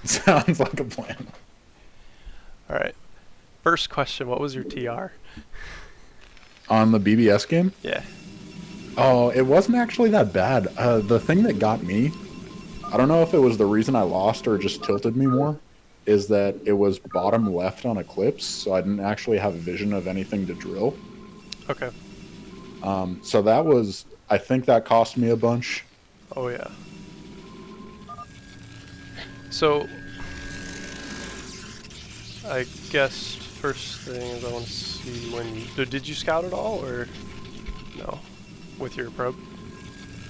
Sounds like a plan. All right. First question, what was your TR? On the BBS game? Yeah. Oh, it wasn't actually that bad. The thing that got me, I don't know if it was the reason I lost or just tilted me more, is that it was bottom left on Eclipse, so I didn't actually have vision of anything to drill. Okay. So that was, I think that cost me a bunch. Oh yeah. So I guess first thing is I want to see when you did you scout at all or no with your probe?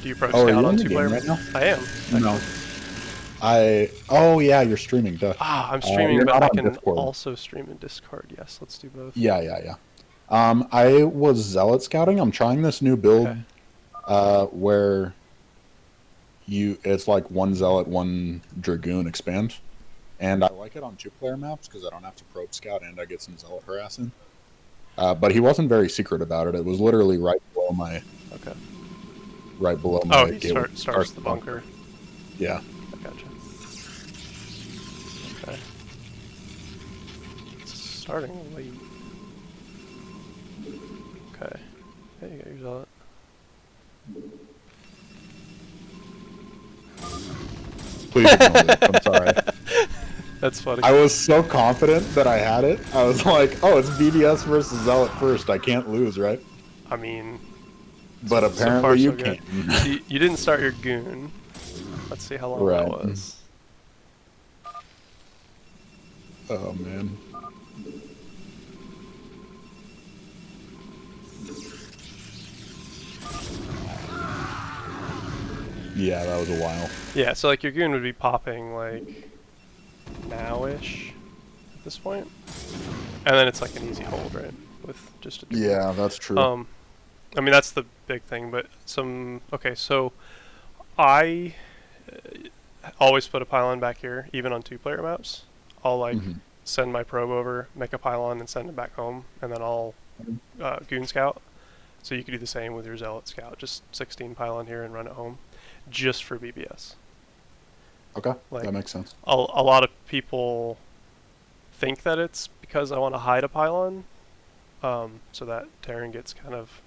Do you probe Oh, are scout you on in the two game player? right now? I am No. actually. Oh yeah, you're streaming, duh. I'm streaming, You're but not I on can Discord. also stream in Discord. Yes, let's do both. Yeah. I was zealot scouting. I'm trying this new Okay. build, where it's like one zealot, one dragoon expand. And I like it on 2-player maps because I don't have to probe scout and I get some zealot harassing. But he wasn't very secret about it. It was literally Okay. right below Oh, my he gateway. starts the bunker. Yeah. I gotcha. Okay. It's starting late. Okay. Hey, you got your zealot. Please ignore that. I'm sorry. That's funny. I was so confident that I had it. I was like, oh, it's BDS versus zealot first. I can't lose, right? I mean, But so far apparently you so good. can. So you didn't start your goon. Let's see how long that Right. was. Oh, man. Yeah, that was a while. Yeah, so like your goon would be popping like now-ish at this point. And then it's like an easy hold, right? With just a dragoon. Yeah, that's true. I mean, that's the big thing, but okay, so I always put a pylon back here, even on 2-player maps. I'll like send my probe over, make a pylon, and send it back home, and then I'll goon scout. So you could do the same with your zealot scout, just 16 pylon here and run it home, just for BBS. Okay, Like, that makes sense. a lot of people think that it's because I want to hide a pylon, so that Terran gets kind of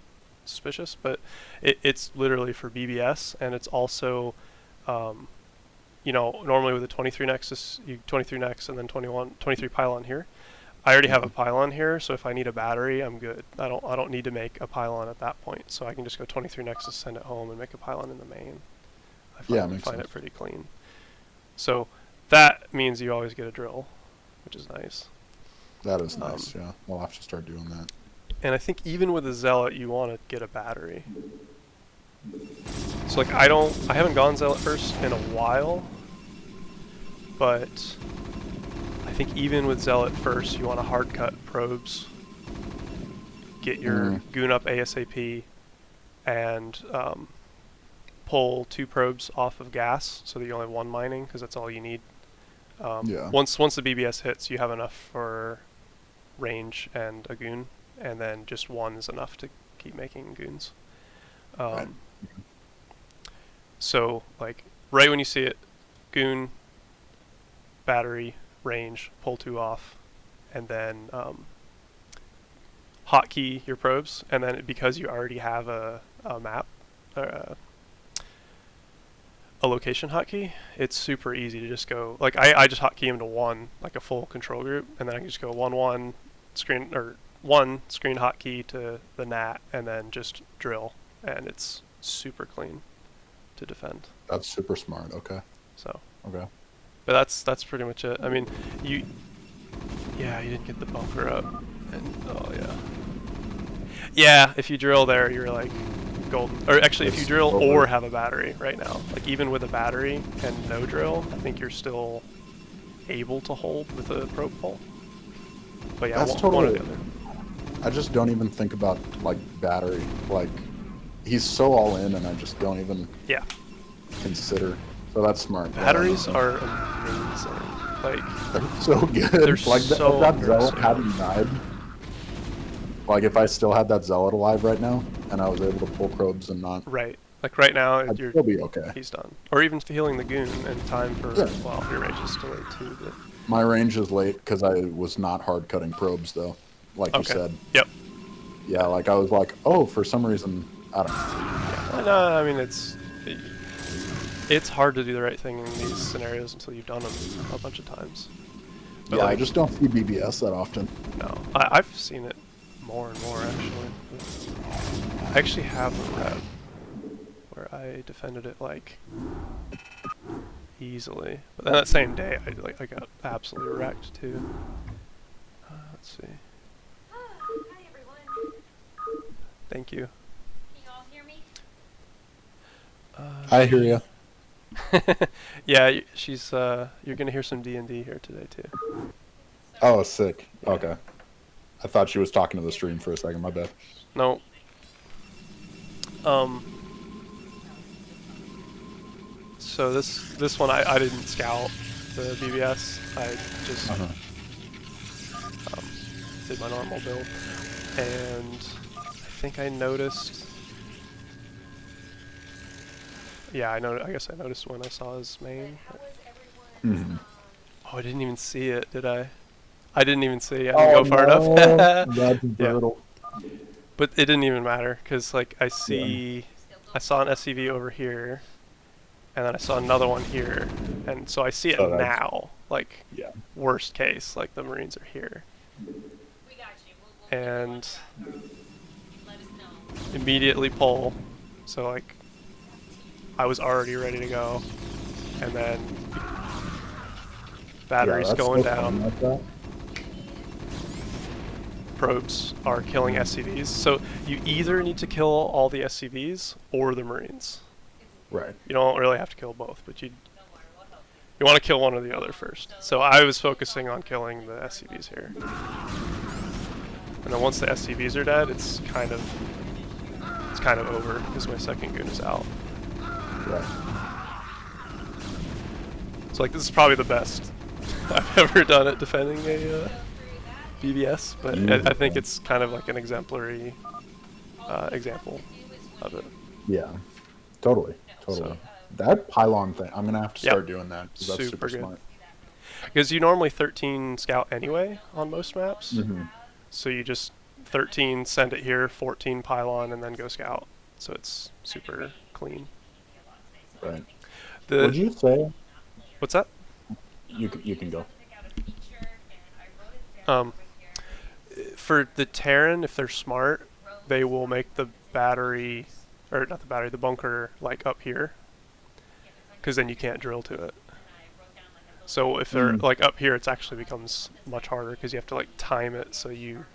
suspicious, but it's literally for BBS, and it's also, normally with a 23 Nexus, 23 Nex and then 23 pylon here. I already have a pylon here, so if I need a battery, I'm good. I don't need to make a pylon at that point, so I can just go 23 Nexus, send it home, and make a pylon in the main. I find it pretty clean. So that means you always get a drill, which is nice. That is nice, yeah. We'll have to start doing that. And I think even with a zealot, you want to get a battery. So like I haven't gone zealot first in a while, but I think even with zealot first, you want to hard cut probes, get your goon up ASAP, and pull 2 probes off of gas so that you only have 1 mining, because that's all you need. Once the BBS hits, you have enough for range and a goon, and then just 1 is enough to keep making goons. So like right when you see it, goon, battery, range, pull 2 off, and then hotkey your probes, and then because you already have a map, a location hotkey, it's super easy to just go, like I just hotkey them to 1, like a full control group, and then I can just go 1 screen, or 1 screen hotkey to the NAT, and then just drill, and it's super clean to defend. That's super smart. Okay. So. Okay. But that's pretty much it. I mean, you didn't get the bunker up, and yeah, if you drill there, you're like golden. Or actually, if you drill or have a battery right now, like even with a battery and no drill, I think you're still able to hold with a probe pull. But yeah, that's one or the other. I just don't even think about like battery. Like he's so all in, and I just don't even consider. So that's smart. Batteries are amazing. Like they're so good. They're like so that zealot hadn't died. Like if I still had that zealot alive right now, and I was able to pull probes and not Like right now, I'd still be okay. he's done. Or even healing the goon in time for, Yeah. well, your range is still late too, but My range is late because I was not hard cutting probes though, like you okay. said. Yep. Yeah, like I was like, oh, for some reason, I don't know. Yeah. No, I mean it's hard to do the right thing in these scenarios until you've done them a bunch of times. But Yeah, I like, just don't see BBS that often. no, I've seen it more and more actually. I actually have a rep where I defended it like easily, but then that same day I got absolutely wrecked too. Let's see. Hi everyone. Thank you. Can you all hear me? I hear you. Yeah, she's. You're gonna hear some D&D here today too. Oh, sick. Yeah. Okay. I thought she was talking to the stream for a second. My bad. No. So this one I didn't scout the BBS. I just Uh-huh. did my normal build, and I think I noticed. Yeah, I guess I noticed when I saw his main. How was everyone's Mhm. Oh, I didn't even see it, did I? I didn't even see. I didn't Oh go far enough. no, that's Yeah, brutal. but it didn't even matter because like I Yeah. saw an SCV over here, and then I saw another one here, and so I see it So that's now. Like yeah. worst case, like the Marines are here, we got you. We'll and let us know. immediately pull. So like I was already ready to go, and then Yeah, batteries that's going so fun down. like that. Probes are killing SCVs. So you either need to kill all the SCVs or the Marines. Right. You don't really have to kill both, but you want to kill one or the other first. So I was focusing on killing the SCVs here. And then once the SCVs are dead, it's kind of over because my second goon is out. Right. So like this is probably the best I've ever done at defending a BBS, but I think it's kind of like an exemplary example of it. Yeah. Totally. Totally. So That pylon thing, I'm gonna have to yep, start doing that because that's super super good. smart. Because you normally 13 scout anyway on most maps, Mm-hmm. so you just 13 send it here, 14 pylon, and then go scout. So it's super clean. Right. The Would you say what's that? you can go? Um, for the Terran, if they're smart, they will make the battery, or not the battery, the bunker like up here, because then you can't drill to it. So if they're Mm. like up here, it actually becomes much harder because you have to like time it so you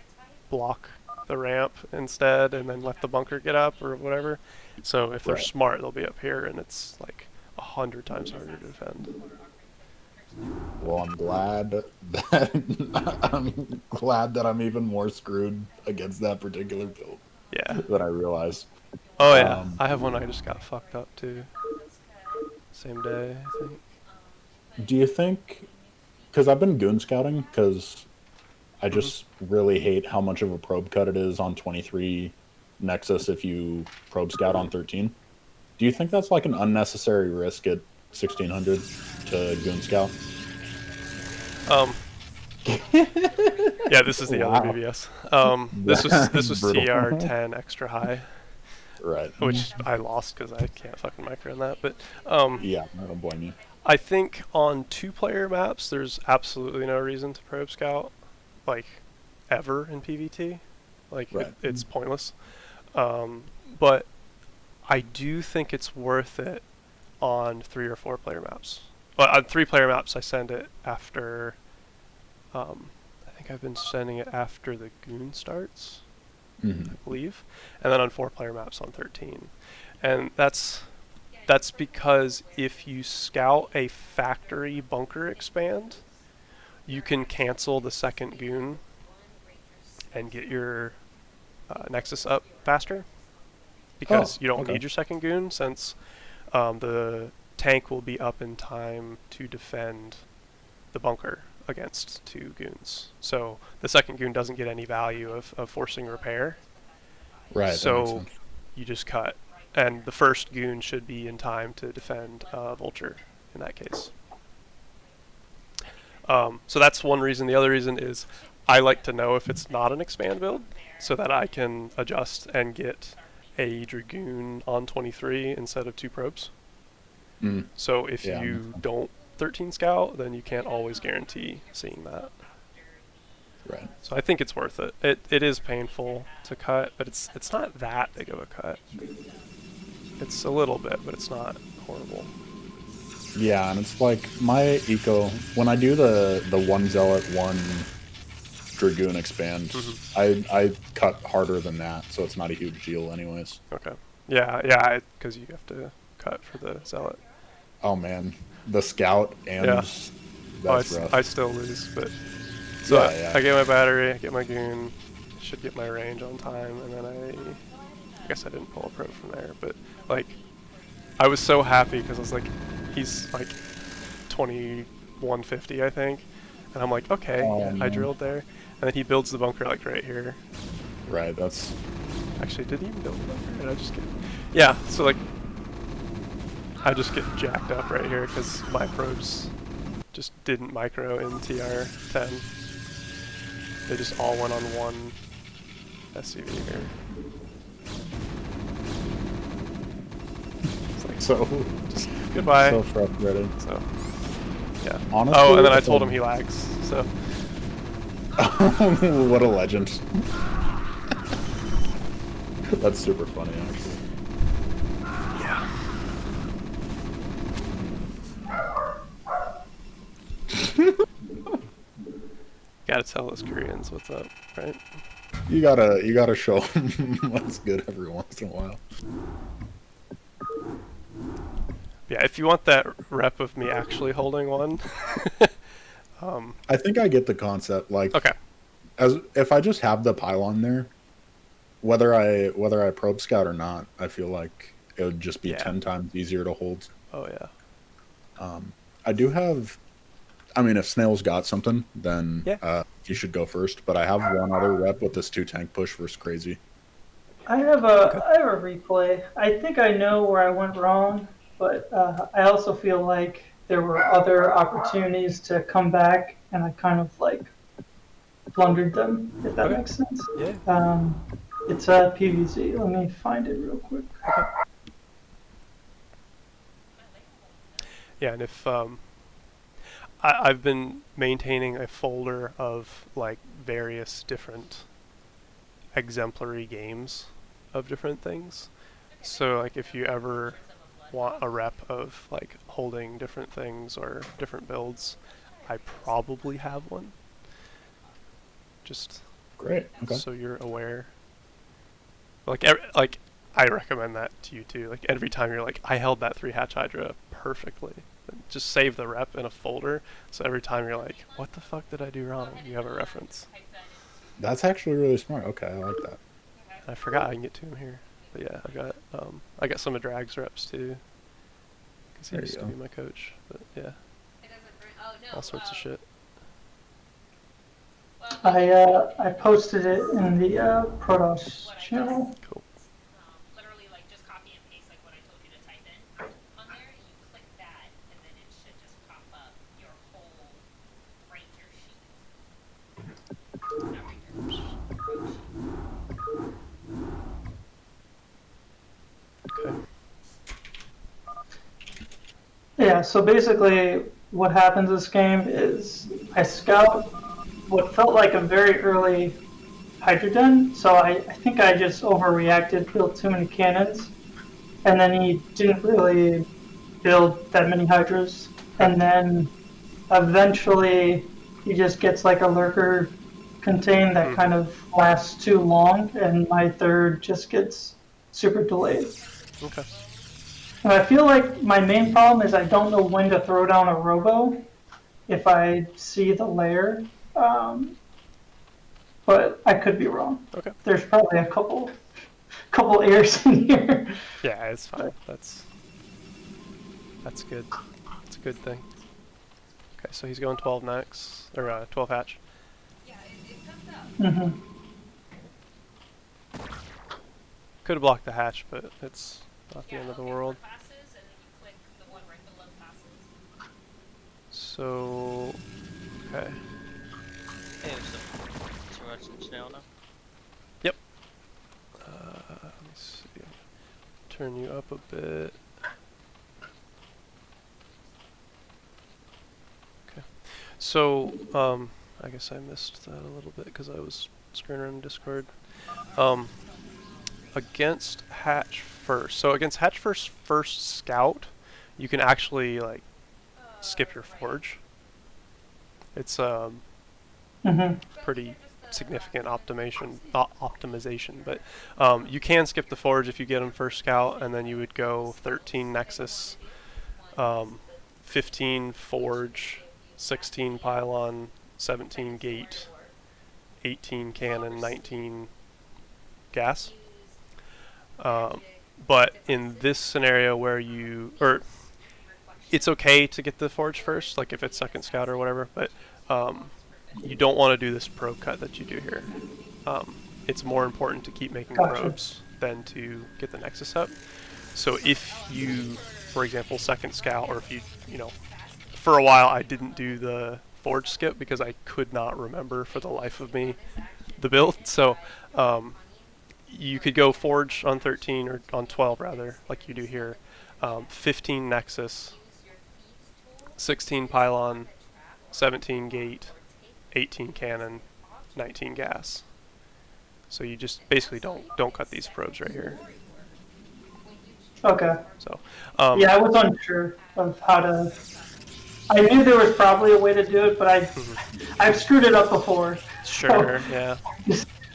block the ramp instead and then let the bunker get up or whatever. So if they're Right. smart, they'll be up here and it's like 100 times harder to defend. Well, I'm glad that I'm even more screwed against that particular build Yeah. than I realized. Oh yeah, Um, I have one I just got fucked up too. Same day, I think. do you think? Because I've been goon scouting because I Mhm. just really hate how much of a probe cut it is on 23 Nexus if you probe scout on 13. Do you think that's like an unnecessary risk at 1600 to goon scout? Um, yeah, this is the other Wow. BBS. This That's was brutal. TR10 extra high, Right. which I lost because I can't fucking micro in that. But Yeah, I don't blame you. I think on two-player maps, there's absolutely no reason to probe scout, like ever in PvT. Like Right. it's pointless. But I do think it's worth it on 3 or 4 player maps. Well, on 3 player maps, I send it after. I think I've been sending it after the goon starts, Hmm. I believe, and then on 4 player maps on 13, and that's because if you scout a factory bunker expand, you can cancel the second goon and get your Nexus up faster because Oh, you don't okay. need your second goon since the tank will be up in time to defend the bunker against 2 goons. So the second goon doesn't get any value of forcing repair. Right, that makes So sense. you just cut and the first goon should be in time to defend vulture in that case. So that's one reason. The other reason is I like to know if it's not an expand build so that I can adjust and get a Dragoon on 23 instead of 2 probes. So if Yeah, you don't 13 scout, then you can't always guarantee seeing that. right. So I think it's worth it. It is painful to cut, but it's not that big of a cut. It's a little bit, but it's not horrible. Yeah, and it's like my eco when I do the 1 zealot 1 dragoon expand, I cut harder than that, so it's not a huge deal anyways. Okay. Yeah, because you have to cut for the zealot. Oh man, the scout and Yeah. that's rough. I still lose, but so Yeah. I get my battery, I get my goon, should get my range on time, and then I guess I didn't pull a probe from there, but like I was so happy because I was like, he's like 2150 I think, and I'm like, okay, Oh, I man. drilled there, and then he builds the bunker like right here. Right, that's Actually, did he even build the bunker? Did I just get? Yeah, so like I just get jacked up right here because my probes just didn't micro in TR10. They just all went on one SCV here. It's like, so just goodbye. so frustrating. So, yeah. Honestly, oh, and then I if told him he lags, so. What a legend. That's super funny, actually. Yeah. Gotta tell those Koreans what's up, right? You gotta show them what's good every once in a while. Yeah, if you want that rep of me actually holding one. I think I get the concept. Like, Okay. as if I just have the pylon there, whether I probe scout or not, I feel like it would just be Yeah. 10 times easier to hold. Oh yeah. I do have. I mean, if Snail's got something, then Yeah. you should go first. But I have one other rep with this 2 tank push versus crazy. I have a replay. I think I know where I went wrong, but I also feel like there were other opportunities to come back, and I kind of like blundered them, if that Okay. makes sense. Yeah. It's a PVZ. Let me find it real quick. Yeah, and if I've been maintaining a folder of like various different exemplary games of different things. So like if you ever want a rep of like holding different things or different builds, I probably have one. Just Great. Okay. so you're aware. Like I recommend that to you too. Like every time you're like, I held that 3 hatch hydra perfectly. Just save the rep in a folder. So every time you're like, what the fuck did I do wrong? You have a reference. That's actually really smart. Okay, I like that. I forgot I can get to him here. But yeah, I got some of Drag's reps too. Because he There used you to go. be my coach. But yeah, It doesn't bring, oh no. all sorts of shit. I posted it in the Protoss channel. Cool. Literally like just copy and paste like what I told you to type in on there. You click that and then it should just pop up your whole ranger sheet. Not ranger, road sheet. Okay. Yeah, so basically what happens this game is I scout what felt like a very early hydrogen, so I think I just overreacted, built too many cannons, and then he didn't really build that many hydras, and then eventually he just gets like a lurker contain that kind of lasts too long, and my third just gets super delayed. Okay. And I feel like my main problem is I don't know when to throw down a robo if I see the layer. But I could be wrong. Okay. There's probably a couple errors in here. Yeah, it's fine. That's good. That's a good thing. Okay, so he's going 12 next, or 12 hatch. Yeah, it comes up. Mm-hmm. Could have blocked the hatch, but it's Not the Yeah, end of the okay, world. for classes, and then you click the one right below classes. So, okay. Hey, so you watching the channel now? Yep. Let me see. Turn you up a bit. Okay. So, I guess I missed that a little bit because I was screwing around in Discord. Against Hatch first. So against Hatch first scout, you can actually like skip your forge. It's Mm-hmm. pretty significant optimization, but you can skip the forge if you get on first scout, and then you would go 13 Nexus, 15 forge, 16 pylon, 17 gate, 18 cannon, 19 gas. But in this scenario where it's okay to get the forge first, like if it's second scout or whatever, but you don't want to do this probe cut that you do here. It's more important to keep making Gotcha. probes than to get the nexus up. So if you, for example, second scout, or if you know, for a while I didn't do the forge skip because I could not remember for the life of me the build. So you could go forge on 13 or on 12 rather, like you do here. 15 nexus, 16 pylon, 17 gate, 18 cannon, 19 gas. So you just basically don't cut these probes right here. Okay. So Yeah, I was unsure of how to. I knew there was probably a way to do it, but I've screwed it up before. So sure, yeah,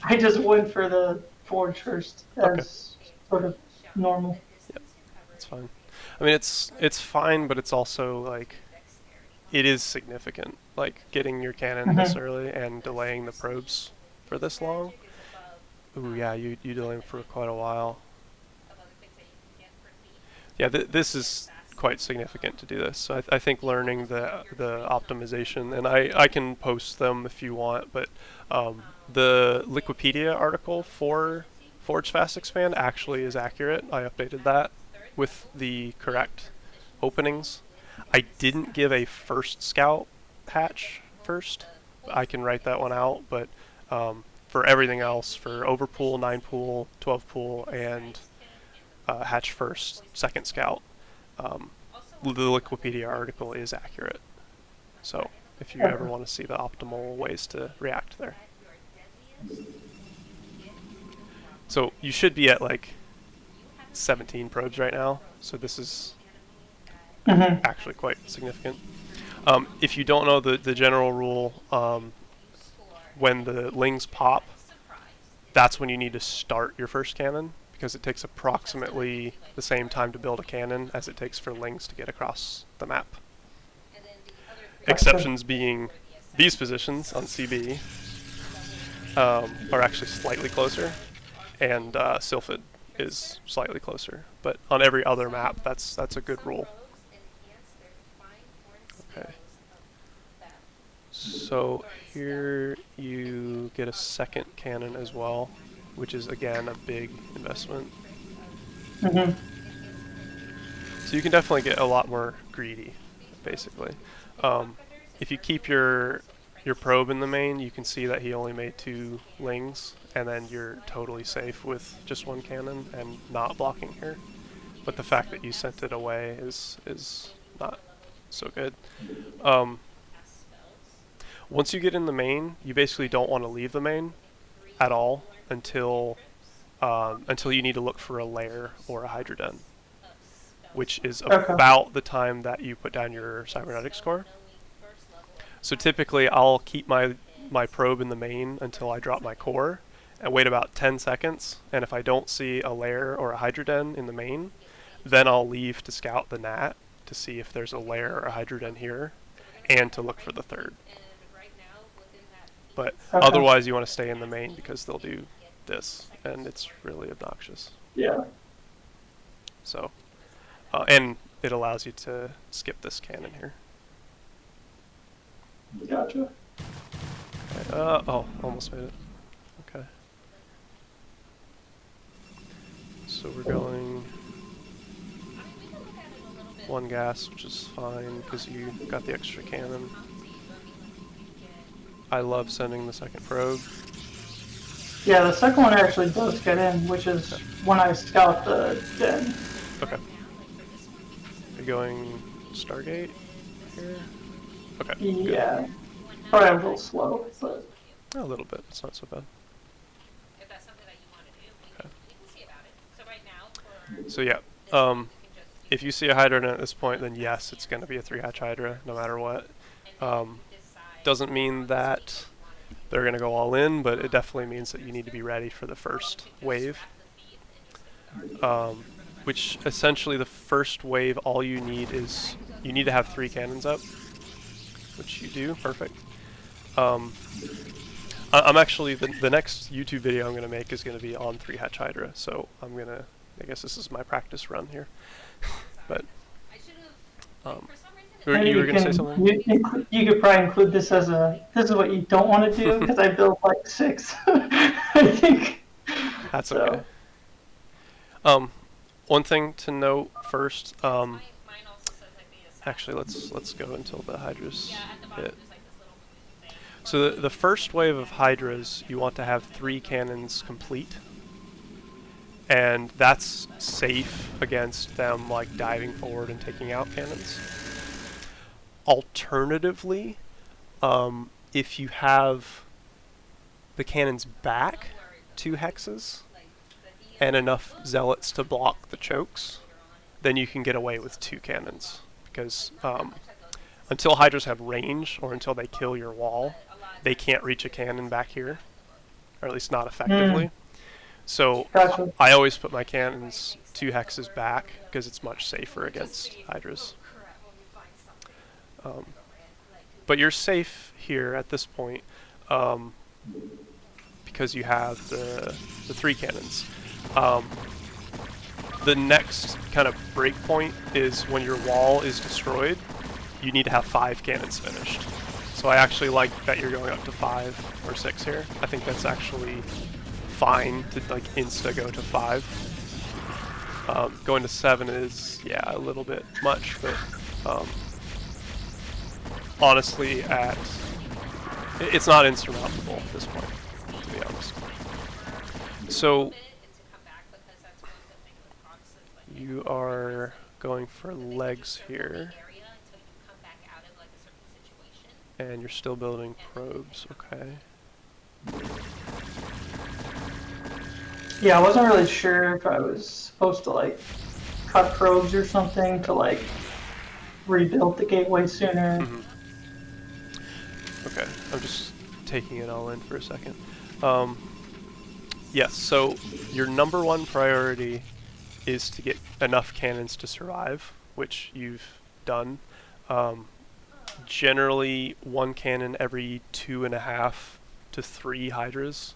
I just went for the forge first okay, as sort of normal. yep, that's fine. I mean, it's fine, but it's also like it is significant, like getting your cannon this Mm-hmm. early and delaying the probes for this long. Ooh, yeah, you delay them for quite a while. Yeah, this is quite significant to do this. So I think learning the optimization, and I can post them if you want, but the Liquipedia article for Forge Fast Expand actually is accurate. I updated that with the correct openings. I didn't give a first scout hatch first. I can write that one out, but for everything else, for overpool, 9 pool, 12 pool, and hatch first, second scout, the Wikipedia article is accurate. So if you ever Okay. want to see the optimal ways to react there. So you should be at like 17 probes right now. So this is Mm-hmm. actually quite significant. If you don't know the general rule, when the lings pop, that's when you need to start your first cannon, because it takes approximately the same time to build a cannon as it takes for lings to get across the map. Gotcha. Exceptions being these positions on CB are actually slightly closer, and Sylphid is slightly closer. But on every other map, that's a good rule. Okay. So here you get a second cannon as well, which is again a big investment. Mm-hmm. So you can definitely get a lot more greedy, basically. If you keep your probe in the main, you can see that he only made 2 lings, and then you're totally safe with just 1 cannon and not blocking here. But the fact that you sent it away is not so good. Once you get in the main, you basically don't want to leave the main at all until you need to look for a lair or a hydroden, which is Okay. about the time that you put down your cybernetic score. So typically I'll keep my probe in the main until I drop my core and wait about 10 seconds, and if I don't see a lair or a hydroden in the main, then I'll leave to scout the nat to see if there's a lair or a hydroden here, and to look for the third. But Okay. otherwise you want to stay in the main because they'll do this, and it's really obnoxious. Yeah. So, and it allows you to skip this cannon here. Gotcha. Okay, oh, almost made it. Okay. So we're going 1 gas, which is fine because you got the extra cannon. I love sending the second probe. Yeah, the second one actually does get in, which is when I scout the den. Okay. You're going Stargate here? Okay, good. Yeah, probably a little slow, but A little bit, it's not so bad. If that's something that you want to do, we can see about it. So right now, for So yeah, if you see a Hydra at this point, then yes, it's going to be a 3-hatch Hydra, no matter what. Doesn't mean that they're going to go all in, but it definitely means that you need to be ready for the first wave. Which essentially the first wave, all you need is, you need to have 3 cannons up, which you do, perfect. I'm actually, the next YouTube video I'm going to make is going to be on 3-hatch Hydra, so I'm going to, I guess this is my practice run here. But, you were going to say something? You could probably include this as this is what you don't want to do, because I built like 6, I think. That's So. okay. One thing to note first, actually let's go until the Hydras hit. So the first wave of Hydras, you want to have 3 cannons complete, and that's safe against them like diving forward and taking out cannons. Alternatively, if you have the cannons back 2 hexes and enough zealots to block the chokes, then you can get away with 2 cannons, because until Hydras have range, or until they kill your wall, they can't reach a cannon back here, or at least not effectively. So Gotcha. I always put my cannons 2 hexes back, because it's much safer against Hydras. But you're safe here at this point, because you have the 3 cannons. The next kind of break point is when your wall is destroyed, you need to have 5 cannons finished. So I actually like that you're going up to 5 or 6 here. I think that's actually fine to like insta go to 5. Going to 7 is, yeah, a little bit much, but honestly, it's not insurmountable at this point, to be honest. So you are going for legs here, and you're still building probes, okay. Yeah, I wasn't really sure if I was supposed to like cut probes or something to like rebuild the gateway sooner. Okay, I'm just taking it all in for a second. Yes, so your number 1 priority is to get enough cannons to survive, which you've done. Generally, 1 cannon every 2.5 to 3 Hydras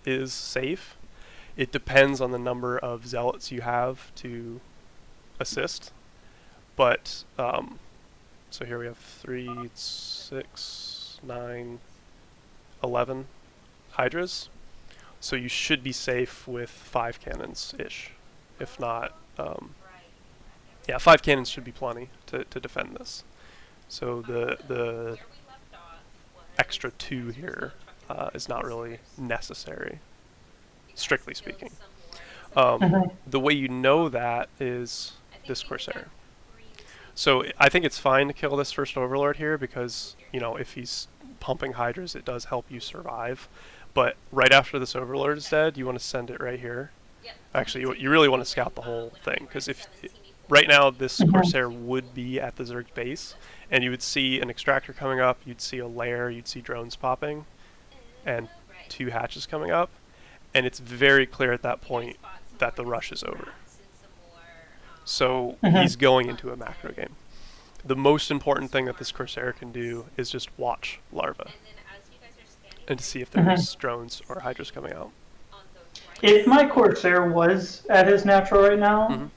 is safe. It depends on the number of zealots you have to assist, but so here we have 3, 6, 9, 11 Hydras. So you should be safe with 5 cannons-ish. If not, yeah, 5 cannons should be plenty to defend this. So the extra 2 here is not really necessary, strictly speaking. The way you know that is this Corsair. So I think it's fine to kill this first Overlord here, because, you know, if he's pumping Hydras, it does help you survive. But right after this Overlord is dead, you want to send it right here. Actually, you really want to scout the whole thing, because right now this Corsair would be at the Zerg's base, and you would see an extractor coming up, you'd see a lair, you'd see drones popping, and 2 hatches coming up, and it's very clear at that point that the rush is over. So he's going into a macro game. The most important thing that this Corsair can do is just watch larva, and to see if there's drones or Hydras coming out. If my Corsair was at his natural right now,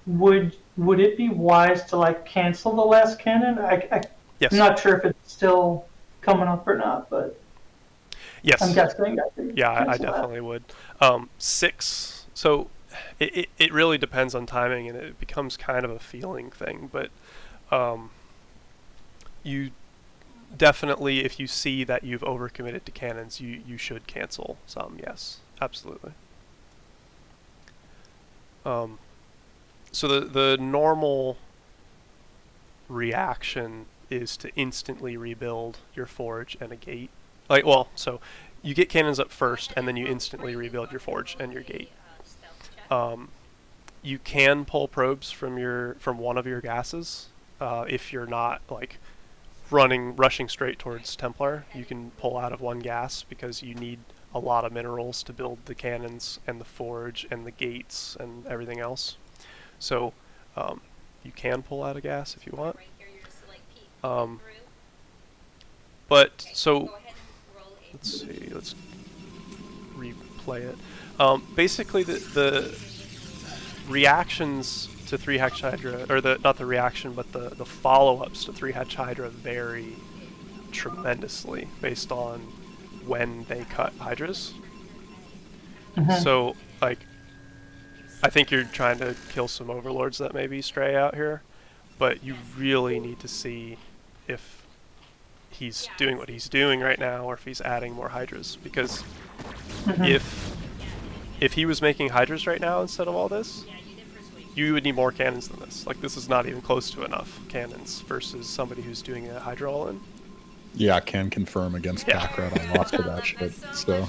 would it be wise to like cancel the last cannon? Yes. I'm not sure if it's still coming up or not, but yes, I'm guessing. Yeah, I definitely would. 6. So it really depends on timing, and it becomes kind of a feeling thing. But you definitely, if you see that you've overcommitted to cannons, you should cancel some. Yes, absolutely. So the normal reaction is to instantly rebuild your forge and a gate. Like, well, so you get cannons up first, and then you instantly rebuild your forge and your gate. You can pull probes from one of your gases if you're not like rushing straight towards Templar. You can pull out of one gas because you need a lot of minerals to build the cannons and the forge and the gates and everything else. So you can pull out a gas if you want. But so let's see, let's replay it. Basically, the reactions to 3-hatch Hydra, or not the reaction, but the follow-ups to 3-hatch Hydra vary tremendously based on when they cut Hydras. So, like, I think you're trying to kill some overlords that maybe stray out here, but you really need to see if he's doing what he's doing right now, or if he's adding more Hydras. Because if he was making Hydras right now instead of all this, you would need more cannons than this. Like, this is not even close to enough cannons versus somebody who's doing a Hydra all-in. Yeah, I can confirm against Packrat. I lost to that shit. So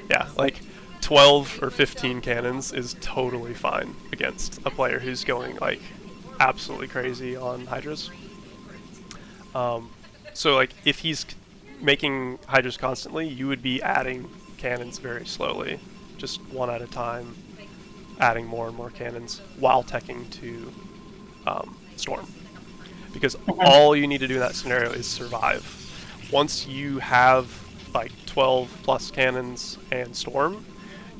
yeah, like 12 or 15 cannons is totally fine against a player who's going like absolutely crazy on Hydras. So like if he's making Hydras constantly, you would be adding cannons very slowly, just one at a time, adding more and more cannons while teching to Storm. Because all you need to do in that scenario is survive. Once you have like 12 plus cannons and Storm,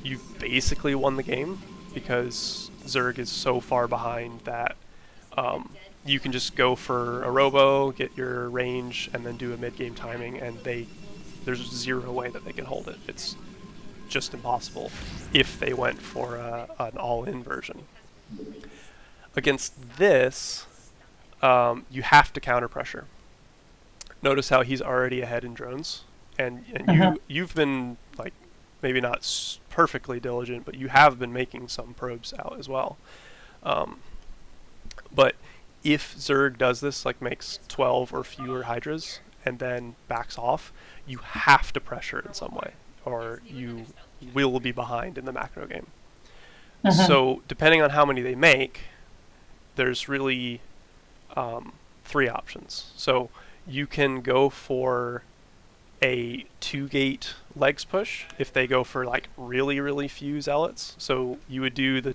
you've basically won the game, because Zerg is so far behind that you can just go for a robo, get your range, and then do a mid-game timing, and there's zero way that they can hold it. It's just impossible if they went for an all-in version. Against this, you have to counter pressure. Notice how he's already ahead in drones, and you've been like maybe not perfectly diligent, but you have been making some probes out as well. But if Zerg does this, like makes 12 or fewer Hydras and then backs off, you have to pressure in some way, or you will be behind in the macro game. So depending on how many they make, there's really 3 options. So you can go for a 2-gate legs push if they go for like really few zealots. So you would do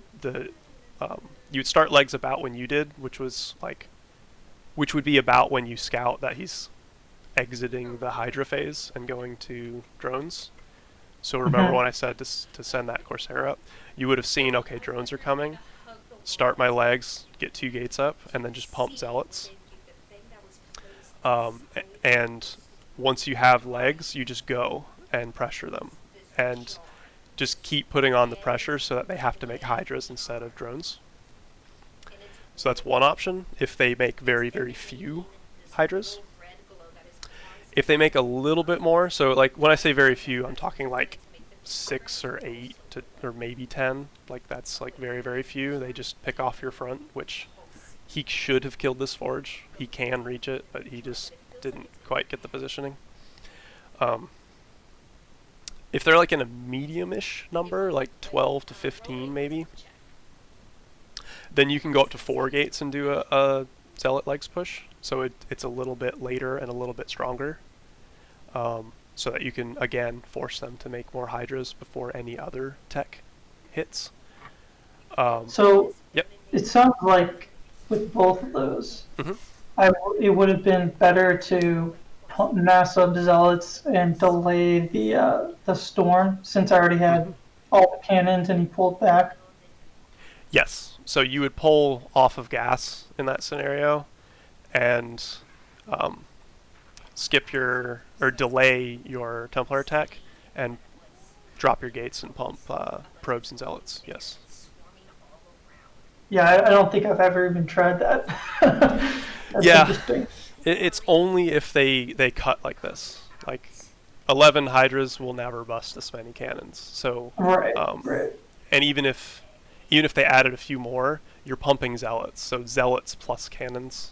you would start legs about when you did, which would be about when you scout that he's exiting the Hydra phase and going to drones. So remember when I said to send that Corsair up, you would have seen, okay, drones are coming, start my legs, get 2 gates up, and then just pump zealots. And once you have legs, you just go and pressure them, and just keep putting on the pressure so that they have to make Hydras instead of drones. So that's one option if they make very few Hydras. If they make a little bit more, so like when I say very few, I'm talking like 6 or 8 or maybe 10. Like that's like very few. They just pick off your front, which he should have killed this forge. He can reach it, but he just didn't quite get the positioning. If they're like in a medium-ish number, like 12 to 15 maybe, then you can go up to 4 gates and do a zealot legs push. So it's a little bit later and a little bit stronger, so that you can again force them to make more Hydras before any other tech hits. So yep. It sounds like with both of those, it would have been better to pump mass up zealots and delay the storm, since I already had all the cannons and he pulled back. Yes. So you would pull off of gas in that scenario, and delay your Templar attack, and drop your gates and pump probes and zealots. Yes. Yeah, I don't think I've ever even tried that. That's Yeah, interesting. it's only if they cut like this. Like 11 Hydras will never bust this many cannons. So, Right, um, right. and even if they added a few more, you're pumping zealots. So zealots plus cannons,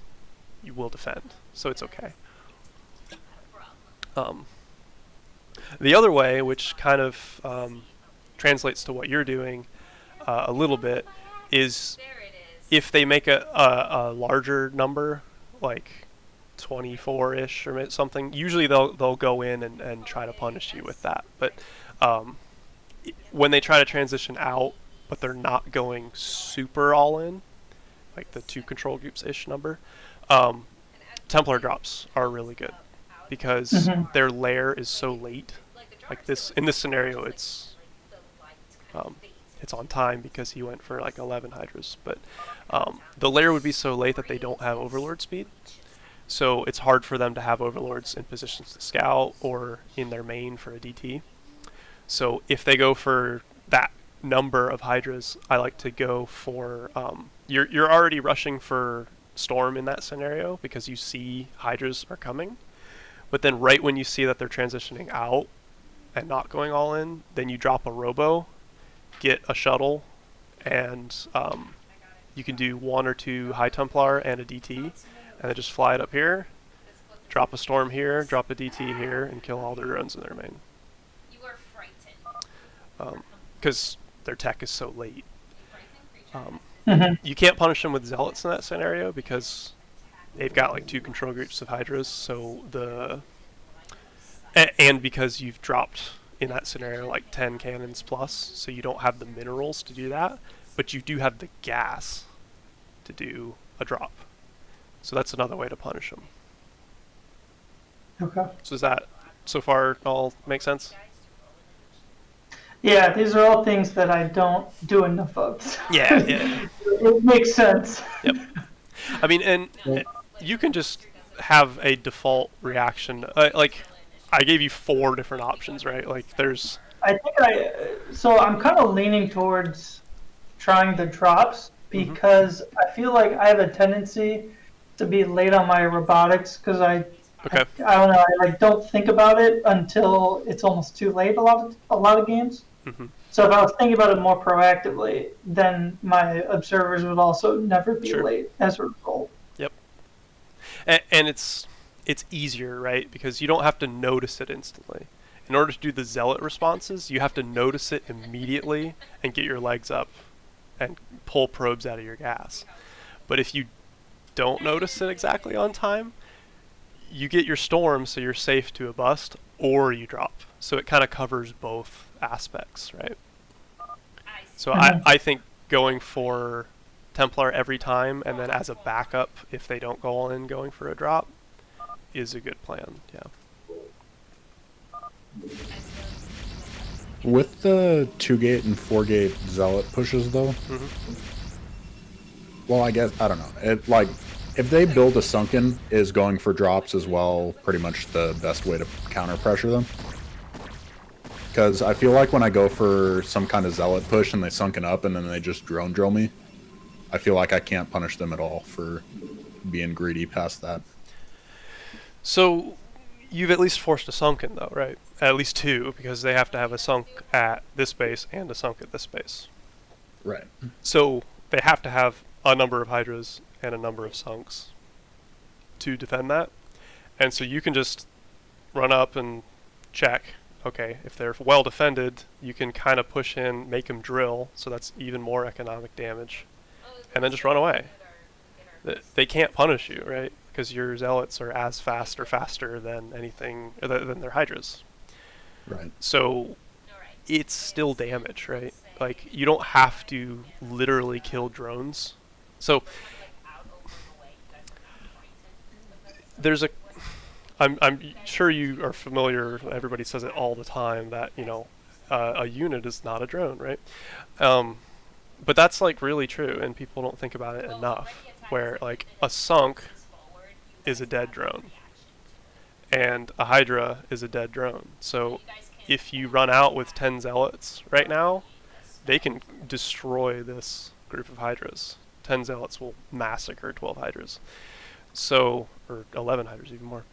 you will defend. So it's okay. Um, the other way, which kind of translates to what you're doing a little bit, is There it is. if they make a larger number, like 24-ish or something, usually they'll go in and try to punish you with that. But um, when they try to transition out, but they're not going super all in, like the 2 control groups ish number, um, Templar drops are really good because Hmm. their lair is so late. Like the jar Like is this still in in this there, scenario, like it's the lights kind of um, fade. it's on time because he went for like 11 Hydras. But the lair would be so late that they don't have Overlord speed. So it's hard for them to have Overlords in positions to scout or in their main for a DT. So if they go for that number of Hydras, I like to go for you're already rushing for Storm in that scenario because you see Hydras are coming. But then right when you see that they're transitioning out and not going all in, then you drop a Robo, get a shuttle, and you can do 1 or 2 High Templar and a DT, and then just fly it up here, drop a Storm here, drop a DT here, and kill all their drones in their main. You are frightened. Because their tech is so late. A frightened creature Um, Hmm. you can't punish them with Zealots in that scenario because they've got like 2 control groups of Hydras, so and because you've dropped in that scenario like 10 cannons plus, so you don't have the minerals to do that, but you do have the gas to do a drop. So that's another way to punish them. Okay. So does that so far all make sense? Yeah, these are all things that I don't do enough of. Yeah, yeah. It makes sense. Yep. I mean, and you can just have a default reaction. Like, I gave you 4 different options, right? Like, there's. I think so I'm kind of leaning towards trying the drops Mhm. because I feel like I have a tendency to be late on my robotics because Okay. I don't know, I like don't think about it until it's almost too late a lot of games. Hmm. So if I was thinking about it more proactively, then my observers would also never be Sure. late as a result. Yep. And it's easier, right? Because you don't have to notice it instantly. In order to do the zealot responses, you have to notice it immediately and get your legs up and pull probes out of your gas. But if you don't notice it exactly on time, you get your storm, so you're safe to a bust, or you drop. So it kind of covers both aspects, right? I So see. I think going for Templar every time, and then as a backup, if they don't go all in going for a drop, is a good plan. Yeah. With the 2-gate and 4-gate zealot pushes, though, Hmm. well, I guess I don't know. It like if they build a sunken, is going for drops as well pretty much the best way to counter pressure them. Because I feel like when I go for some kind of zealot push and they sunken up and then they just drone drill me, I feel like I can't punish them at all for being greedy past that. So you've at least forced a sunken, though, right? At least 2, because they have to have a sunk at this base and a sunk at this base. Right. So they have to have a number of hydras and a number of sunks to defend that. And so you can just run up and check. Okay, if they're well defended, you can kind of push in, make them drill, so that's even more economic damage, and then just run away. They can't punish you, right? Because your zealots are as fast or faster than anything than their hydras. Right. So it's still damage, right? Like you don't have to literally kill drones. So there's a I'm sure you are familiar. Everybody says it all the time that a unit is not a drone, right? But that's like really true, and people don't think about it enough. Where like a sunk is a dead drone, and a hydra is a dead drone. So if you run out with 10 zealots right now, they can destroy this group of hydras. 10 zealots will massacre 12 hydras. So, or 11 hydras, even more.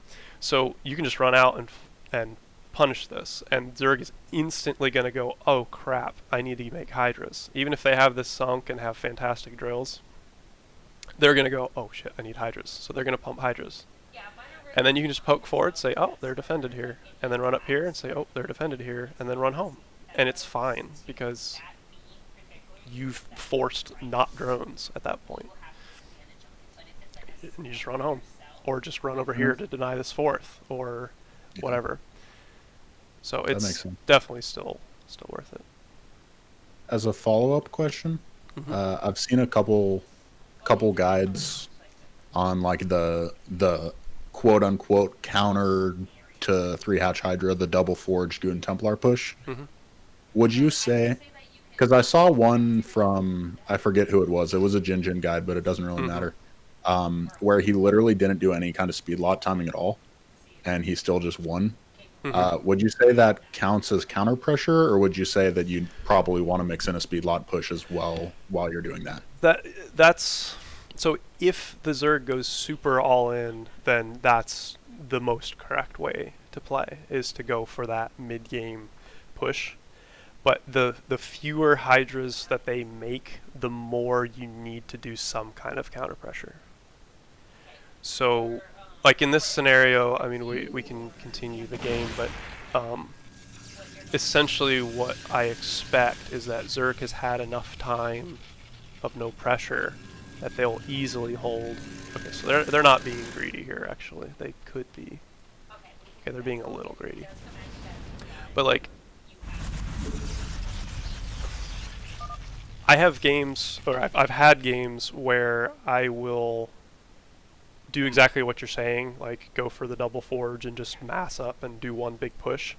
So you can just run out and punish this, and Zerg is instantly going to go, oh crap, I need to make hydras. Even if they have this sunk and have fantastic drills, they're going to go, oh shit, I need hydras. So they're going to pump hydras. And then you can just poke forward, say, oh, they're defended here. And then run up here and say, oh, they're defended here. And then run home. And it's fine, because you've forced not drones at that point. And you just run home. Or just run over here to deny this fourth, or whatever. So That makes it's sense. definitely still worth it. As a follow-up question, I've seen a couple guides on like the quote unquote counter to 3-hatch Hydra, the double forged Goon Templar push. Would you say, because I saw one from, I forget who it was a Jin Jin guide, but it doesn't really matter, where he literally didn't do any kind of speed lot timing at all, and he still just won. Would you say that counts as counter pressure, or would you say that you probably want to mix in a speed lot push as well while you're doing that? That's so if the Zerg goes super all in, then that's the most correct way to play, is to go for that mid-game push. But the fewer hydras that they make, the more you need to do some kind of counter pressure. So, like in this scenario, I mean, we can continue the game, but essentially what I expect is that Zerg has had enough time of no pressure that they'll easily hold. Okay, so they're not being greedy here, actually. They could be. Okay, they're being a little greedy. But like, I have games, or I've had games where I will do exactly what you're saying, like go for the double forge and just mass up and do one big push.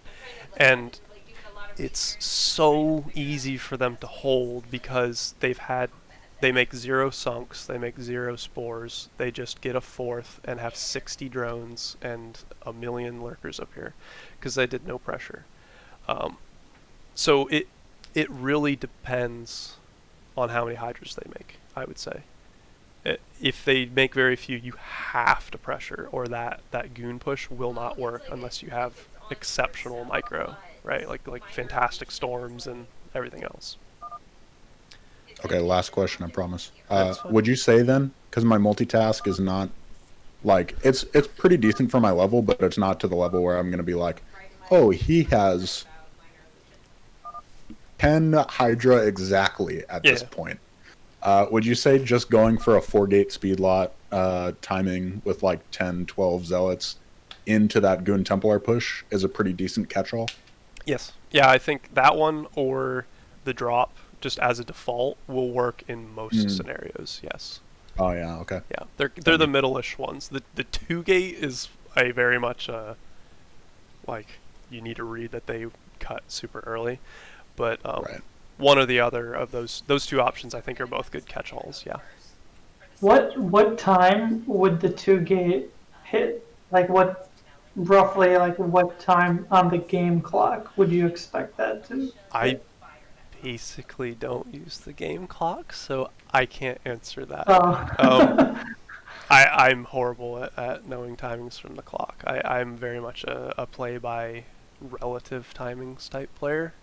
And it's so easy for them to hold because they make 0 sunks, they make 0 spores, they just get a fourth and have 60 drones and a million lurkers up here because they did no pressure. So it really depends on how many hydras they make, I would say. If they make very few, you have to pressure, or that goon push will not work unless you have exceptional micro, right? Like fantastic storms and everything else. Okay, last question, I promise. Would you say then, because my multitask is not, like, it's pretty decent for my level, but it's not to the level where I'm going to be like, oh, he has 10 Hydra exactly at this point. Would you say just going for a 4-gate speed lot timing with like 10, 12 zealots into that Goon Templar push is a pretty decent catch-all? Yes. Yeah, I think that one or the drop just as a default will work in most scenarios, yes. Oh, yeah, okay. Yeah, they're the middle-ish ones. The 2-gate is a very much, like, you need to read that they cut super early. But one or the other of those two options, I think, are both good catch-alls. Yeah. What time would the 2-gate hit? Like roughly what time on the game clock would you expect that to hit? I basically don't use the game clock, so I can't answer that. I'm horrible at knowing timings from the clock. I'm very much a play by relative timings type player.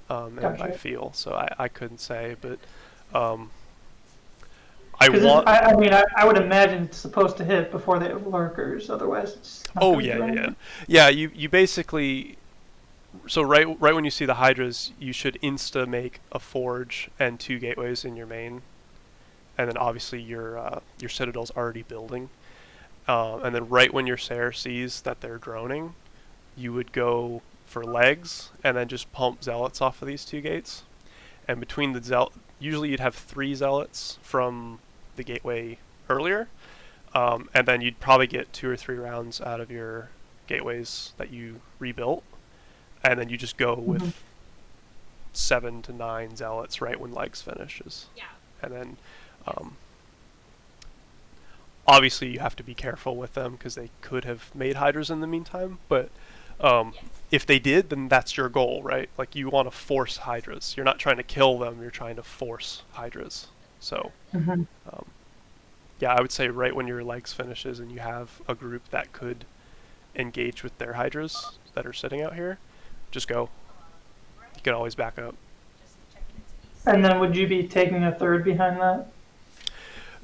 And by feel, so I couldn't say, but I would imagine it's supposed to hit before they have lurkers, otherwise it's not yeah. You basically, so right when you see the hydras, you should insta make a forge and 2 gateways in your main, and then obviously your citadel's already building, and then right when your Sayer sees that they're droning, you would go for legs and then just pump zealots off of these 2 gates, and between the usually you'd have 3 zealots from the gateway earlier, and then you'd probably get 2 or 3 rounds out of your gateways that you rebuilt, and then you just go with 7 to 9 zealots right when legs finishes. And then obviously you have to be careful with them because they could have made hydras in the meantime, but if they did, then that's your goal, right? Like, you want to force hydras. You're not trying to kill them, you're trying to force hydras. So, Hmm. yeah, I would say right when your legs finishes and you have a group that could engage with their hydras that are sitting out here, just go. You can always back up. And then would you be taking a third behind that?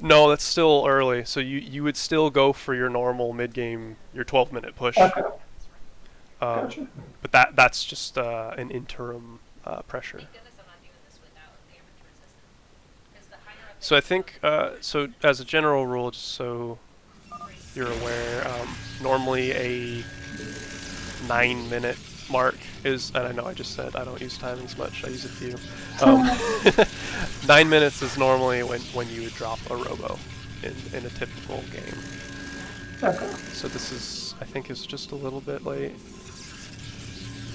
No, that's still early. So you would still go for your normal mid game, your 12-minute push. Okay, Um, gotcha. but that's just an interim pressure. So I think so as a general rule, just so you're aware, normally a 9-minute mark is, and I know I just said I don't use timings much. I use a few. 9 minutes is normally when you would drop a robo in a typical game. Okay. So this is, I think, is just a little bit late.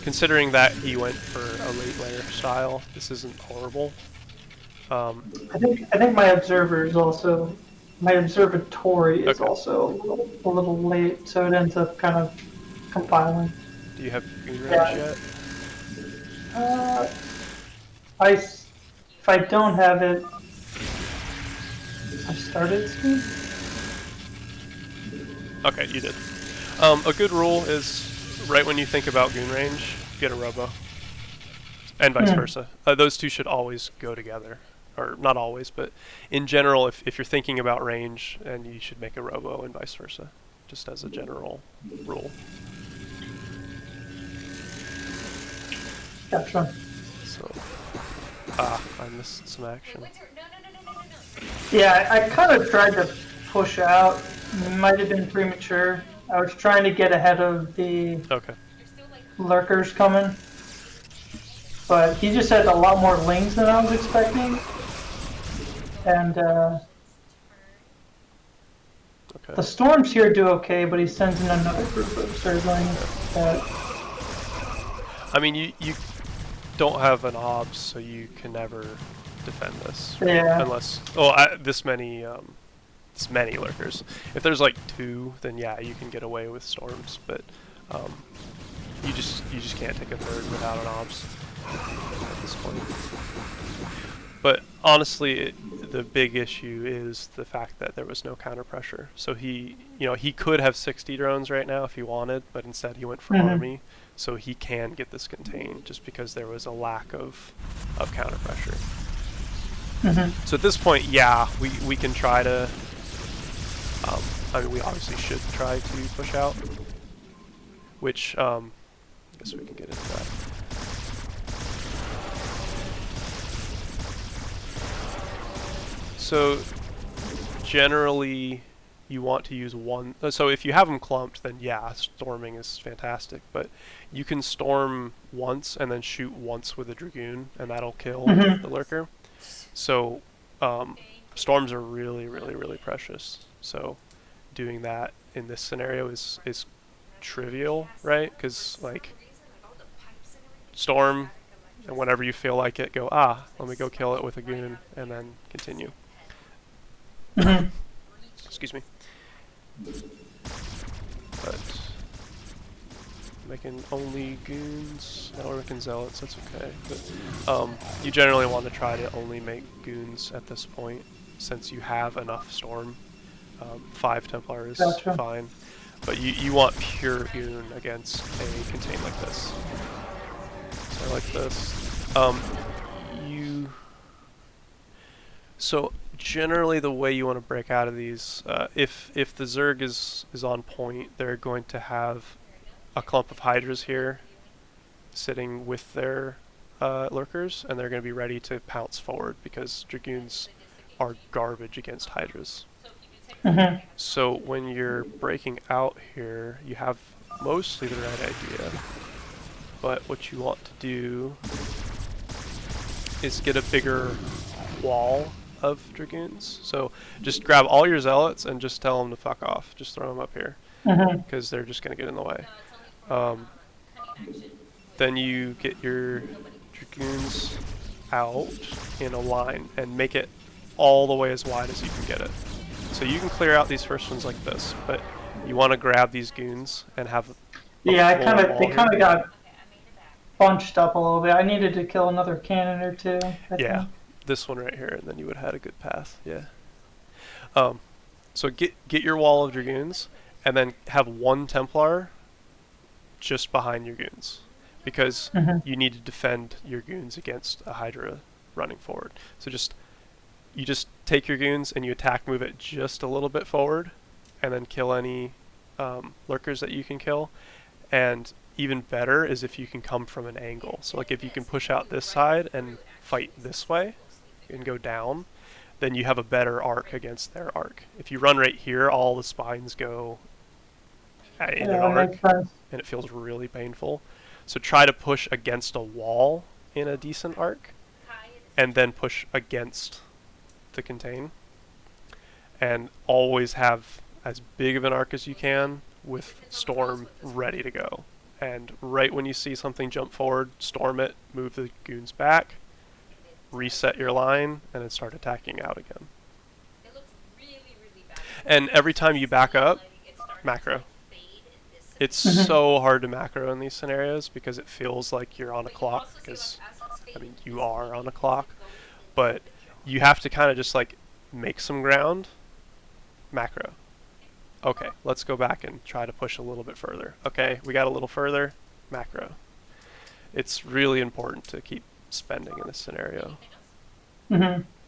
Considering that he went for a late layer style, this isn't horrible. I think my observer is also my observatory is Okay. also a little late, so it ends up kind of compiling. Do you have goon range Yeah. yet? Uh, if I don't have it, I started soon. Okay, you did. A good rule is right when you think about goon range, get a robo, and vice versa. Those two should always go together, or not always, but in general, if you're thinking about range, and you should make a robo and vice versa, just as a general rule. Gotcha. So, I missed some action. Yeah, I kind of tried to push out. Might have been premature. I was trying to get ahead of the Okay. lurkers coming, but he just had a lot more lings than I was expecting, and Okay. the storms here do okay, but he sends in another group of surglings that. I mean, you don't have an obs, so you can never defend this. Yeah. Unless, this many lurkers. If there's like 2, then yeah, you can get away with storms, but you just can't take a third without an obs at this point. But honestly, the big issue is the fact that there was no counter pressure. So he could have 60 drones right now if he wanted, but instead he went for army. So he can get this contained just because there was a lack of counter pressure. So at this point, yeah, we can try to. I mean, we obviously should try to push out, which I guess we can get into that. So generally, you want to use one. So if you have them clumped, then yeah, storming is fantastic. But you can storm once and then shoot once with a dragoon, and that'll kill the lurker. So storms are really, really, really precious. So doing that in this scenario is trivial, right? Because like storm, and whenever you feel like it, go let me go kill it with a goon, and then continue. Excuse me. But making only goons. Now we're making zealots. That's okay. But you generally want to try to only make goons at this point, since you have enough storm. 5 Templar is fine, but you want pure goon against a contain like this. So I like this. So generally the way you want to break out of these, if the Zerg is on point, they're going to have a clump of hydras here sitting with their lurkers, and they're going to be ready to pounce forward because dragoons are garbage against hydras. So when you're breaking out here, you have mostly the right idea, but what you want to do is get a bigger wall of dragoons. So just grab all your zealots and just tell them to fuck off. Just throw them up here, because they're just going to get in the way. Then you get your dragoons out in a line and make it all the way as wide as you can get it. So you can clear out these first ones like this, but you want to grab these goons and have. Yeah, they kind of got bunched up a little bit. I needed to kill another cannon or two. I think. this one right here, and then you would have had a good path. Yeah. So get your wall of dragoons, and then have one Templar just behind your goons, because you need to defend your goons against a Hydra running forward. So you just take your goons and you attack, move it just a little bit forward, and then kill any lurkers that you can kill. And even better is if you can come from an angle. So like if you can push out this side and fight this way and go down, then you have a better arc against their arc. If you run right here, all the spines go in an arc, and it feels really painful. So try to push against a wall in a decent arc, and then push against the contain. And always have as big of an arc as you can with Storm ready to go. And right when you see something jump forward, storm it, move the goons back, reset your line, and then start attacking out again. And every time you back up, macro. It's so hard to macro in these scenarios because it feels like you're on a clock, because, I mean, you are on a clock, but you have to kind of just like make some ground, macro. Okay, let's go back and try to push a little bit further. Okay, we got a little further, macro. It's really important to keep spending in this scenario.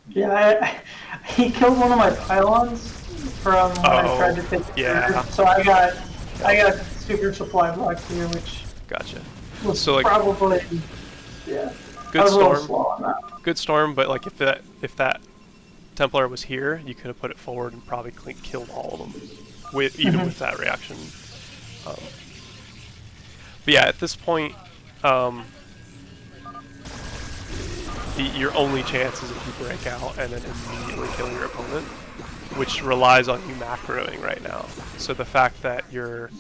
Yeah, he killed one of my pylons from when I tried to take the so I got super supply blocked here, which gotcha. Was so like probably yeah. Good storm. Slow on that. Good storm, but like if that Templar was here, you could have put it forward and probably killed all of them, even with that reaction. But yeah, at this point, your only chance is if you break out and then immediately kill your opponent, which relies on you macroing right now. So the fact that you're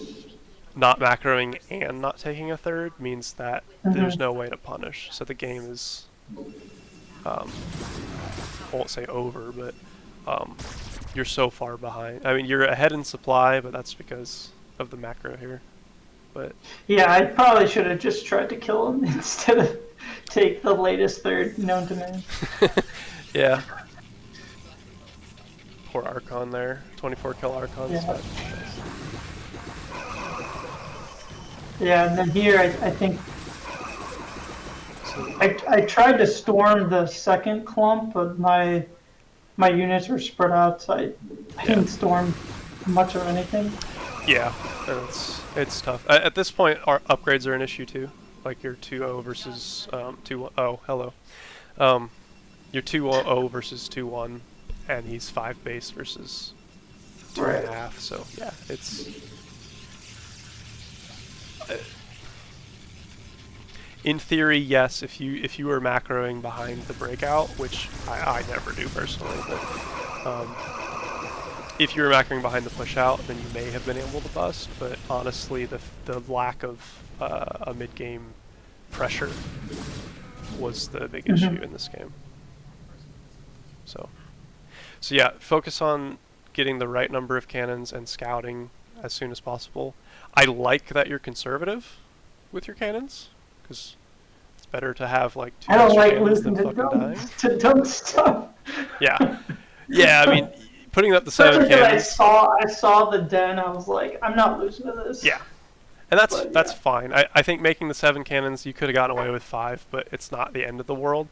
not macroing and not taking a third means that there's no way to punish. So the game is, I won't say over, but you're so far behind. I mean, you're ahead in supply, but that's because of the macro here. But yeah, I probably should have just tried to kill him instead of take the latest third known to man. Yeah. Poor Archon there. 24 kill Archon. Yeah. Yeah, and then here I think I tried to storm the second clump, but my units were spread out, so I didn't storm much of anything. Yeah, it's tough. At this point, our upgrades are an issue too. Like your 2-0 versus 2-1. Oh, hello. Your 2-0 versus 2-1, and he's 5 base versus 2.5. So yeah, it's. In theory, yes. If you were macroing behind the breakout, which I never do personally, but if you were macroing behind the push out, then you may have been able to bust. But honestly, the lack of a mid game pressure was the big issue in this game. So yeah, focus on getting the right number of cannons and scouting as soon as possible. I like that you're conservative with your cannons, because it's better to have like 2 extra cannons than fucking dying. To dumb stuff. Yeah, yeah. I mean, putting up the 7 cannons. I saw the den. I was like, I'm not losing to this. Yeah, and that's fine. I think making the 7 cannons, you could have gotten away with 5, but it's not the end of the world.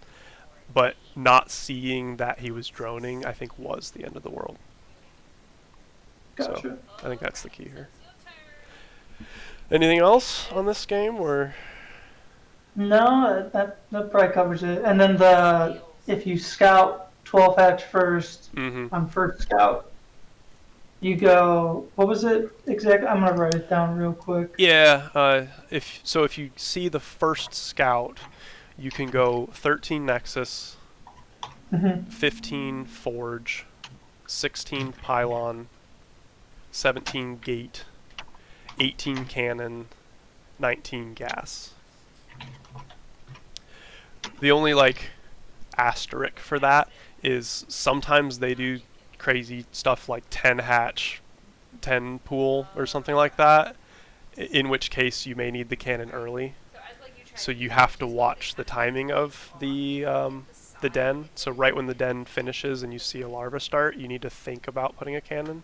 But not seeing that he was droning, I think, was the end of the world. Gotcha. So I think that's the key here. Anything else on this game, or? No, that probably covers it. And then if you scout 12 hatch first on first scout, you go. What was it exactly? I'm gonna write it down real quick. Yeah. If you see the first scout, you can go 13 Nexus, 15 Forge, 16 Pylon, 17 Gate, 18 Cannon, 19 Gas. The only asterisk for that is sometimes they do crazy stuff like 10 hatch, 10 pool or something like that, in which case you may need the cannon early. So you have to watch the timing of the the den. So right when the den finishes and you see a larva start, you need to think about putting a cannon.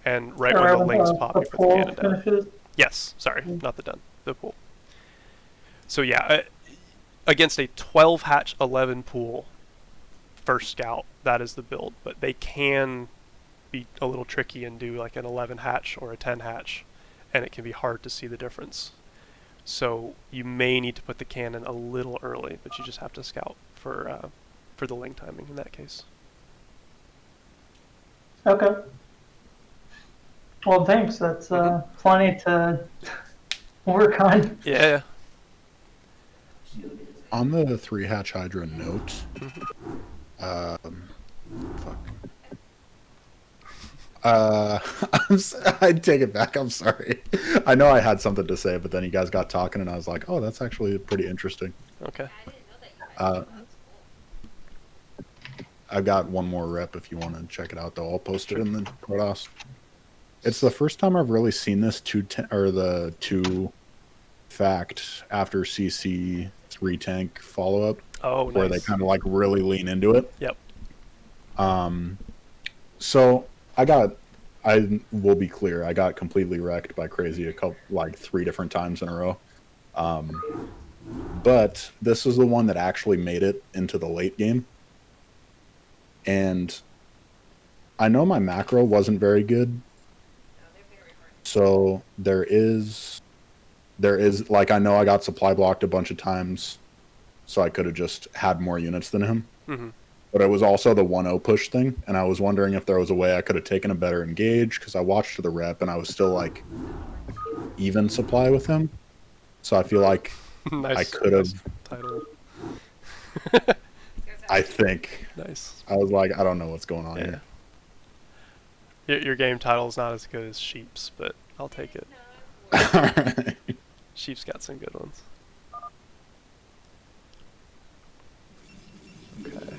And right when the Around lings pop, the you put the pool cannon down. finishes. Yes, sorry, not the den, the pool. So yeah, against a 12 hatch 11 pool, first scout, that is the build. But they can be a little tricky and do like an 11 hatch or a 10 hatch, and it can be hard to see the difference. So you may need to put the cannon a little early, but you just have to scout for the ling timing in that case. Okay. Well, thanks. That's plenty to work on. Yeah. On the 3 hatch Hydra note, fuck. I take it back. I'm sorry. I know I had something to say, but then you guys got talking, and I was like, "Oh, that's actually pretty interesting." Okay. I didn't know that you had Uh, I've got one more rep if you want to check it out, though. I'll post it in the Protoss. It's the first time I've really seen this the 2 fact after CC 3 tank follow up, Oh, nice. where they kind of like really lean into it. Yep. So I will be clear, I got completely wrecked by Crazy 3 different times in a row. But this is the one that actually made it into the late game. And I know my macro wasn't very good. So there is like, I know I got supply blocked a bunch of times, so I could have just had more units than him. Mm-hmm. But it was also the 1-0 push thing, and I was wondering if there was a way I could have taken a better engage, because I watched the rep and I was still like even supply with him. So I feel like Nice. I could have. Nice title. I think. Nice. I was like, I don't know what's going on here. Your game title is not as good as Sheep's, but I'll take it. All right. Sheep's got some good ones. Okay.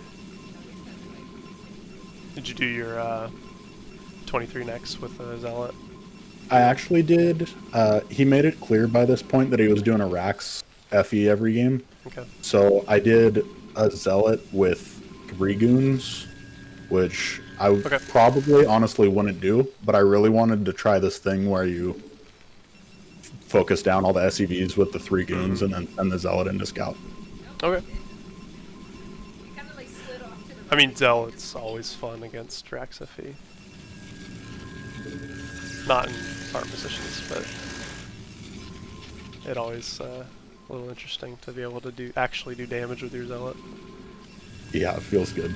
Did you do your 23 next with the Zealot? I actually did. He made it clear by this point that he was doing a Rax FE every game. Okay. So I did a Zealot with 3 goons, which I probably honestly wouldn't do, but I really wanted to try this thing where you focus down all the SEVs with the 3 goons and then send the Zealot into scout. Okay. I mean, Zealot's always fun against Rax FE. Not in farm positions, but it always a little interesting to be able to actually do damage with your Zealot. Yeah, it feels good.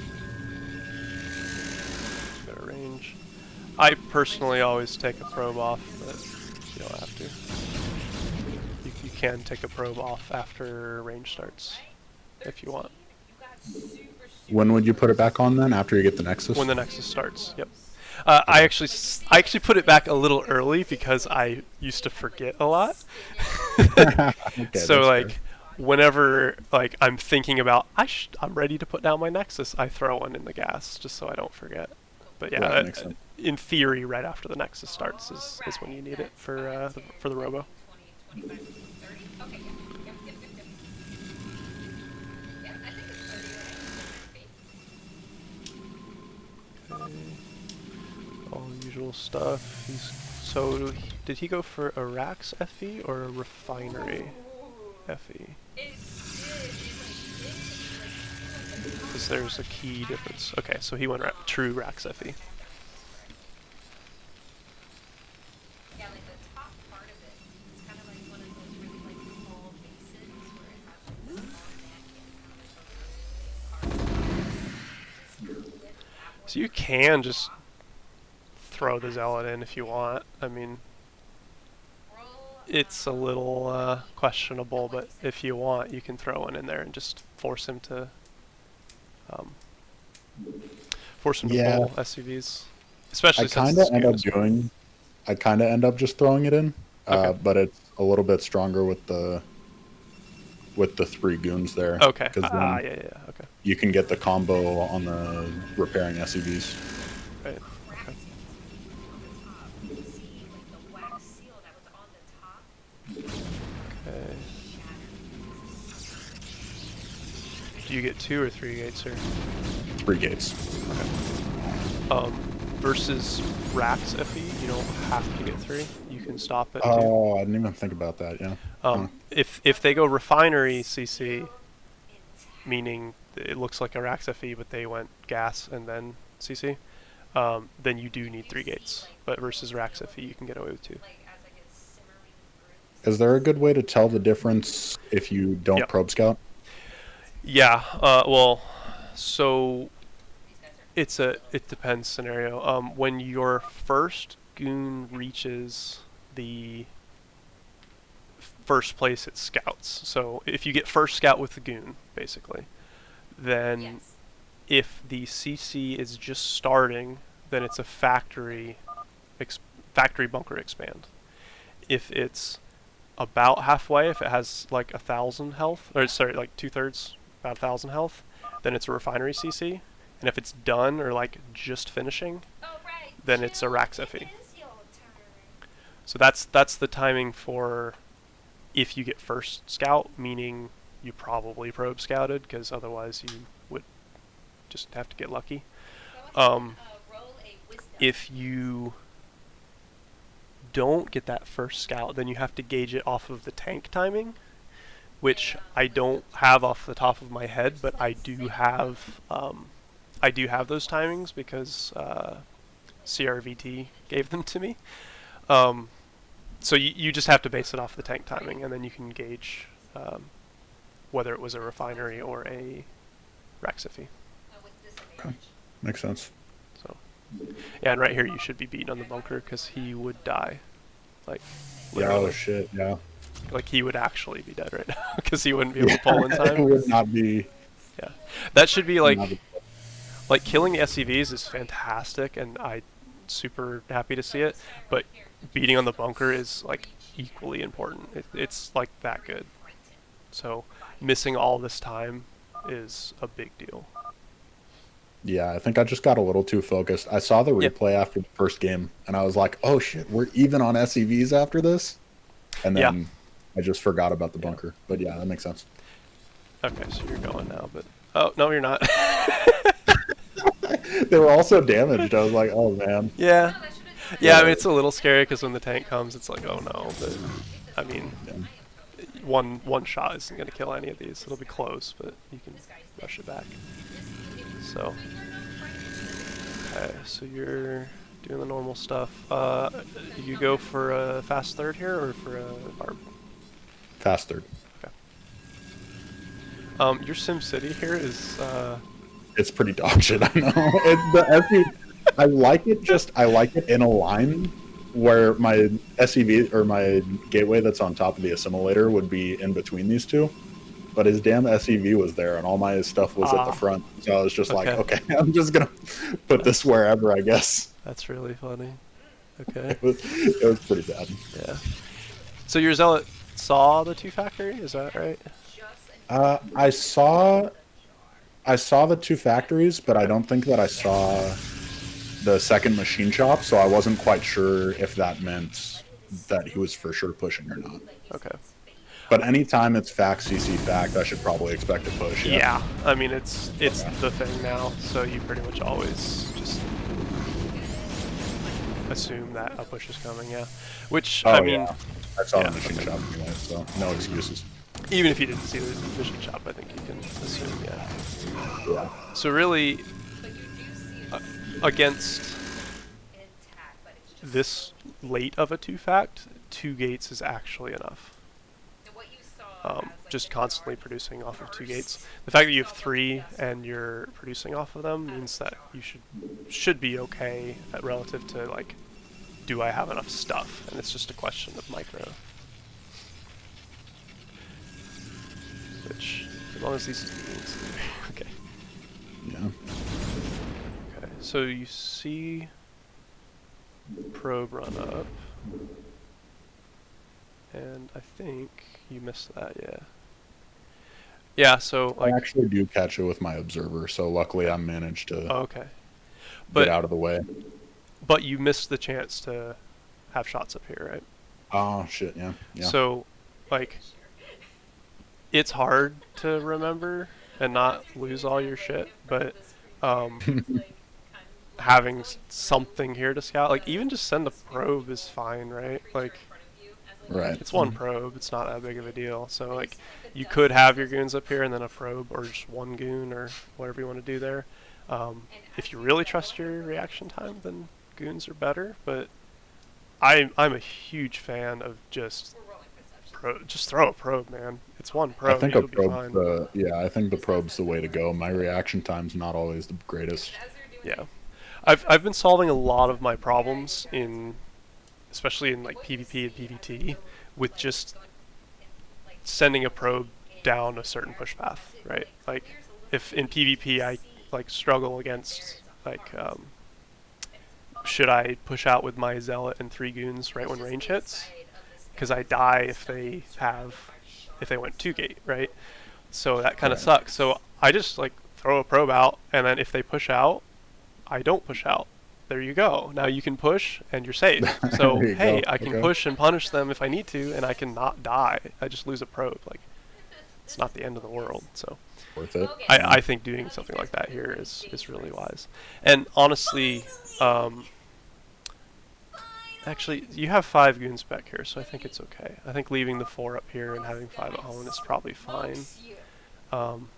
Got a range. I personally always take a probe off, but you don't have to. You can take a probe off after range starts, if you want. When would you put it back on then? After you get the Nexus? When the Nexus starts, yep. I actually put it back a little early because I used to forget a lot. Okay, so like, fair. whenever like I'm thinking about I'm ready to put down my Nexus, I throw one in the gas just so I don't forget. But yeah, Right, makes sense. in theory, right after the Nexus starts is when you need it for the Robo. 20, 25, 30. Okay, yeah. Yep. Yeah, I think it's 30 right? Okay. All the usual stuff. Did he go for a Rax FE or a Refinery FE? Because there's a key difference. Okay, so he went true Rax FE. Yeah, like the top part of it, it's kind of like one of those really like tall bases where it has like this long neck and kind of like a really big card. So you can just throw the Zealot in if you want. I mean, it's a little questionable, but if you want, you can throw one in there and just force him to pull SCVs. Especially I kind of end up just throwing it in, but it's a little bit stronger with the 3 goons there. Okay. Because okay. you can get the combo on the repairing SCVs. Right. Okay. Do you get 2 or 3 gates here? 3 gates. Versus Rax FE, you don't have to get 3. You can stop at 2. Oh, I didn't even think about that. Yeah. If they go refinery CC, meaning it looks like a Rax FE, but they went gas and then CC, then you do need 3 gates. But versus Rax FE, you can get away with 2. Is there a good way to tell the difference if you don't Yep. probe scout? Yeah. Well, so it depends scenario. When your first goon reaches the first place it scouts, so if you get first scout with the goon, basically, then if the CC is just starting, then it's a factory bunker expand. If it's about halfway, if it has like 1,000 health, or sorry, like 2/3, about 1,000 health, then it's a refinery CC. And if it's done or like just finishing, then it's a Rax FE. So that's the timing for if you get first scout, meaning you probably probe scouted, because otherwise you would just have to get lucky. If you don't get that first scout, then you have to gauge it off of the tank timing, which I don't have off the top of my head, but I do have those timings because CRVT gave them to me. So you just have to base it off the tank timing, and then you can gauge whether it was a refinery or a Rax FE. Okay. Makes sense. So, yeah, and right here you should be beating on the bunker because he would die. Like, literally. Oh shit, yeah. Like, he would actually be dead right now because he wouldn't be able to pull in time. It would not be. Yeah, that should be like killing the SCVs is fantastic, and I'm super happy to see it. But beating on the bunker is like equally important. It's like that good. So missing all this time is a big deal. Yeah, I think I just got a little too focused. I saw the replay after the first game, and I was like, "Oh shit, we're even on SCVs after this," and then I just forgot about the bunker. But yeah, that makes sense. Okay, so you're going now, but oh no, you're not. They were also damaged. I was like, "Oh man." Yeah, I mean it's a little scary because when the tank comes, it's like, oh no. But I mean, one shot isn't gonna kill any of these. It'll be close, but you can rush it back. So, okay, so you're doing the normal stuff. You go for a fast third here or for a barb? Fast third. Okay. Your Sim City here is. It's pretty dog shit. I know. I like it. I like it in a line where my SCV or my gateway that's on top of the assimilator would be in between these two. But his damn SCV was there, and all my stuff was at the front. So I was just like, okay, I'm just gonna put this wherever, I guess. That's really funny. Okay. It was pretty bad. Yeah. So your zealot saw the 2 factory, is that right? I saw the 2 factories, but I don't think that I saw the second machine shop, so I wasn't quite sure if that meant that he was for sure pushing or not. Okay. But anytime it's fact, CC fact, I should probably expect a push. Yeah, I mean, it's the thing now, so you pretty much always just assume that a push is coming, yeah. Which, I mean... Yeah. I saw the machine shop anyway, so no excuses. Even if you didn't see the machine shop, I think you can assume, Yeah. So really, against this late of a 2-fact, 2 gates is actually enough. Just constantly producing off of 2 gates. The fact that you have 3 and you're producing off of them means that you should be okay relative to, like, do I have enough stuff? And it's just a question of micro. Which, as long as these okay. Yeah. Okay, so you see probe run up. And I think you missed that, yeah. Yeah, so like I actually do catch it with my observer, so luckily I managed to get out of the way. But you missed the chance to have shots up here, right? Oh shit, yeah. So, like, it's hard to remember and not lose all your shit, but having something here to scout, like even just send a probe is fine, right? Like Right. it's one probe, it's not that big of a deal. So like you could have your goons up here and then a probe, or just one goon, or whatever you want to do there. If you really trust your reaction time, then goons are better. But I'm a huge fan of just just throw a probe, man. It's one I probe, think a you'll be probe's fine. I think the probe's the way to go. My reaction time's not always the greatest. Yeah, I've been solving a lot of my problems in, especially in like PvP and PvT, with just sending a probe down a certain push path, right? Like if in PvP I like struggle against like should I push out with my zealot and 3 goons right when range hits? Because I die if they went 2 gate, right? So that kind of Right. sucks. So I just like throw a probe out, and then if they push out, I don't push out. There you go. Now you can push, and you're safe. So There you hey, go. I can Okay. push and punish them if I need to, and I can not die. I just lose a probe. Like it's not the end of the world. So Worth it. I think doing something like that here is really wise. And honestly, actually, you have 5 goons back here, so I think it's okay. I think leaving the 4 up here and having 5 at home is probably fine.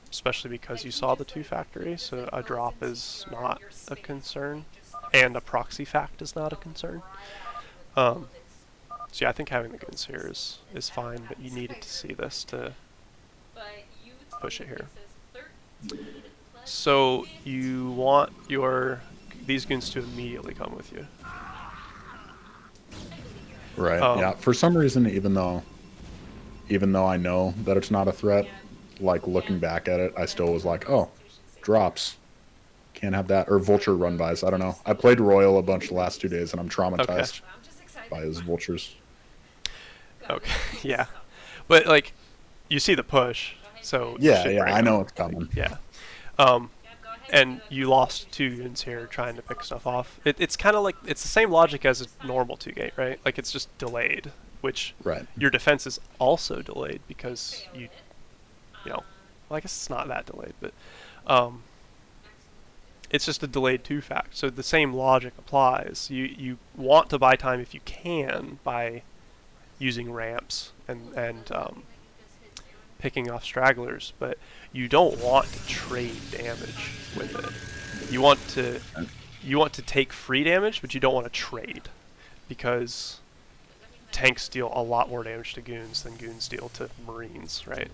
Especially because you saw the 2 factory, so a drop is not a concern, and a proxy fact is not a concern. So yeah, I think having the goons here is fine, but you needed to see this to push it here. So you want these goons to immediately come with you. Right. Yeah. For some reason, even though I know that it's not a threat, like looking back at it, I still was like, oh, drops. Can't have that. Or vulture run bys. I don't know. I played Royal a bunch the last 2 days, and I'm traumatized by his vultures. Okay, yeah. But, like, you see the push, so... Yeah, shit yeah, break I know them. it's coming. Yeah. And you lost 2 goons here trying to pick stuff off. It's kind of like... It's the same logic as a normal 2-gate, right? Like, it's just delayed, which... Right. Your defense is also delayed because you know... Well, I guess it's not that delayed, but... it's just a delayed 2 fact. So the same logic applies. You want to buy time if you can by using ramps and picking off stragglers, but you don't want to trade damage with it. You want to take free damage, but you don't want to trade, because tanks deal a lot more damage to goons than goons deal to marines, right?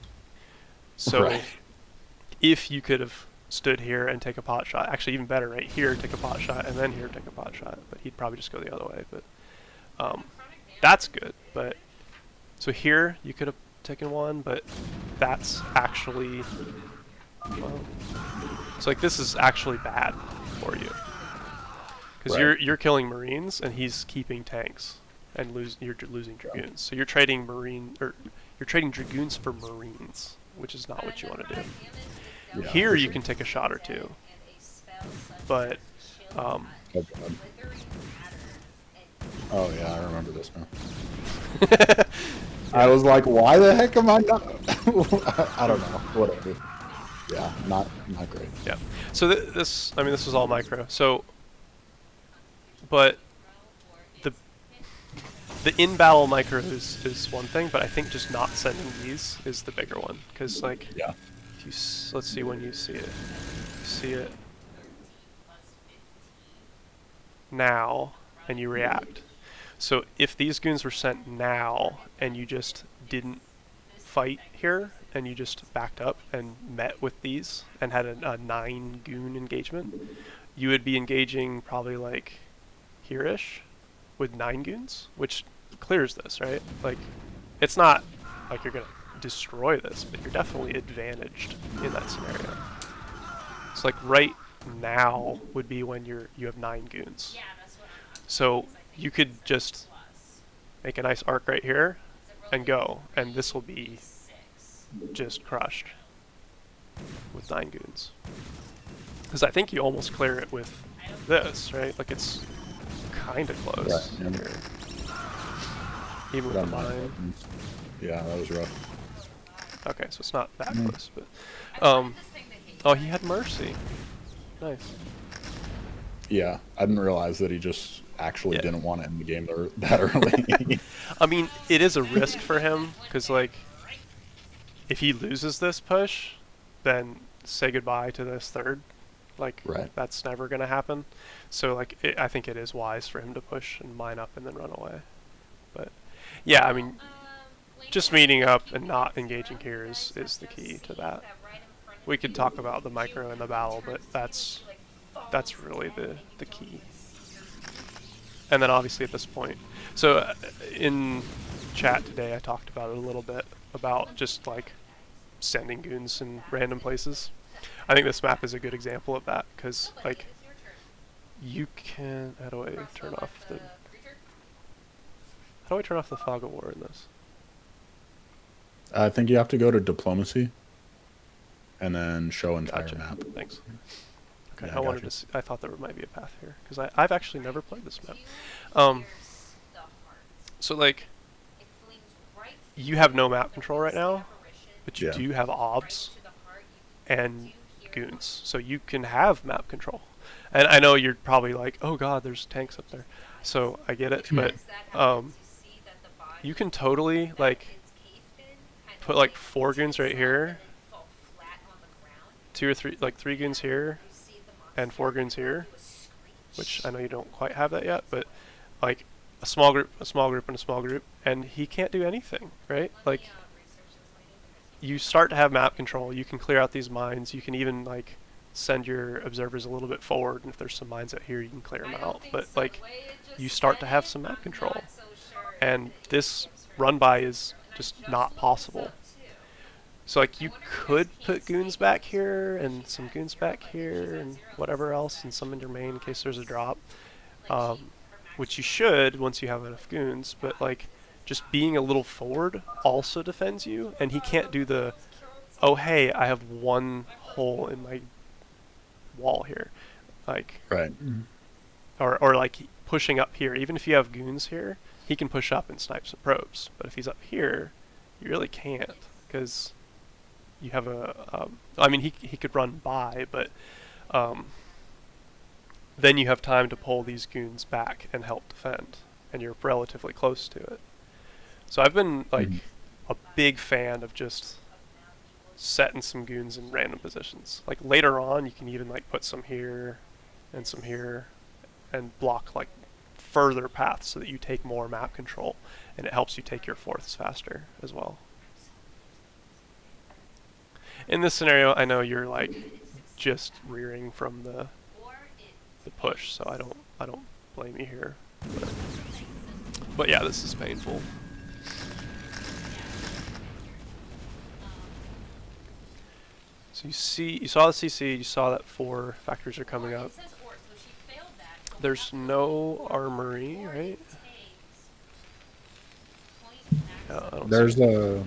So Right. if you could have stood here and take a pot shot, actually even better, right here take a pot shot and then here take a pot shot, but he'd probably just go the other way. But that's good. But so here you could have taken one, but that's actually, well, so like this is actually bad for you, because Right. you're killing marines and he's keeping tanks, and you're losing dragoons. So you're trading you're trading dragoons for marines, which is not what you want to do. Yeah, Here for you sure. can take a shot or 2, but Oh, God. Oh, yeah, I remember this now. I was like, why the heck am I not? I don't know. Whatever. Yeah, not great. yeah. So this was all micro. So, but the in-battle micro is one thing, but I think just not sending these is the bigger one, because like, Yeah. if you let's see when you see it. See it now, and you react. So if these goons were sent now, and you just didn't fight here, and you just backed up and met with these, and had a 9 goon engagement, you would be engaging probably like here-ish with 9 goons, which clears this, right? Like, it's not like you're gonna destroy this, but you're definitely advantaged in that scenario. So like right now would be when you have 9 goons. So you could just make a nice arc right here and go, and this will be just crushed with 9 goons. Because I think you almost clear it with this, right? Like it's kind of close. Right, yeah. Here. Even with the That might mine. happen. Yeah, that was rough. Okay, so it's not that Mm. close, but I um, wanted this thing to hate oh, me. he had mercy. Nice. Yeah, I didn't realize that he just actually Yeah. didn't want to end the game that early. I mean, it is a risk for him because like if he loses this push, then say goodbye to this third. Like Right. that's never gonna happen. So like I think it is wise for him to push and mine up and then run away. But yeah, I mean, just meeting up and not engaging here is the key to that. We could talk about the micro and the battle, but that's really the key. And then obviously at this point, so in chat today I talked about it a little bit about just like sending goons in random places. I think this map is a good example of that because like you can how do I turn off the fog of war in this? I think you have to go to diplomacy, and then show entire Gotcha. map. Thanks. Okay, Yeah, I wanted gotcha. to see, I thought there might be a path here because I've actually never played this map. So like you have no map control right now, but you Yeah. do have obs and goons, so you can have map control. And I know you're probably like, oh god, there's tanks up there. So I get it, but you can totally like put like 4 goons right here, 2 or 3, like 3 goons here, and 4 goons here, which I know you don't quite have that yet, but like a small group, and a small group, and he can't do anything, right? Like you start to have map control, you can clear out these mines, you can even like send your observers a little bit forward, and if there's some mines out here, you can clear them out. But like you start to have some map control, and this run by is just not possible. So like you could put goons back here and some goons back here and whatever else and some in your main in case there's a drop, which you should once you have enough goons. But like just being a little forward also defends you, and he can't do the, oh hey, I have one hole in my wall here, like Right. or like pushing up here. Even if you have goons here, he can push up and snipe some probes. But if he's up here, you really can't because you have a. I mean, he could run by, but then you have time to pull these goons back and help defend, and you're relatively close to it. So I've been like a big fan of just setting some goons in random positions. Like later on, you can even like put some here and block like further paths so that you take more map control, and it helps you take your fourths faster as well. In this scenario, I know you're like just rearing from the push, so I don't blame you here. But yeah, this is painful. So you saw the CC, you saw that 4 factories are coming up. There's no armory, right? Yeah, I don't There's see it. a. I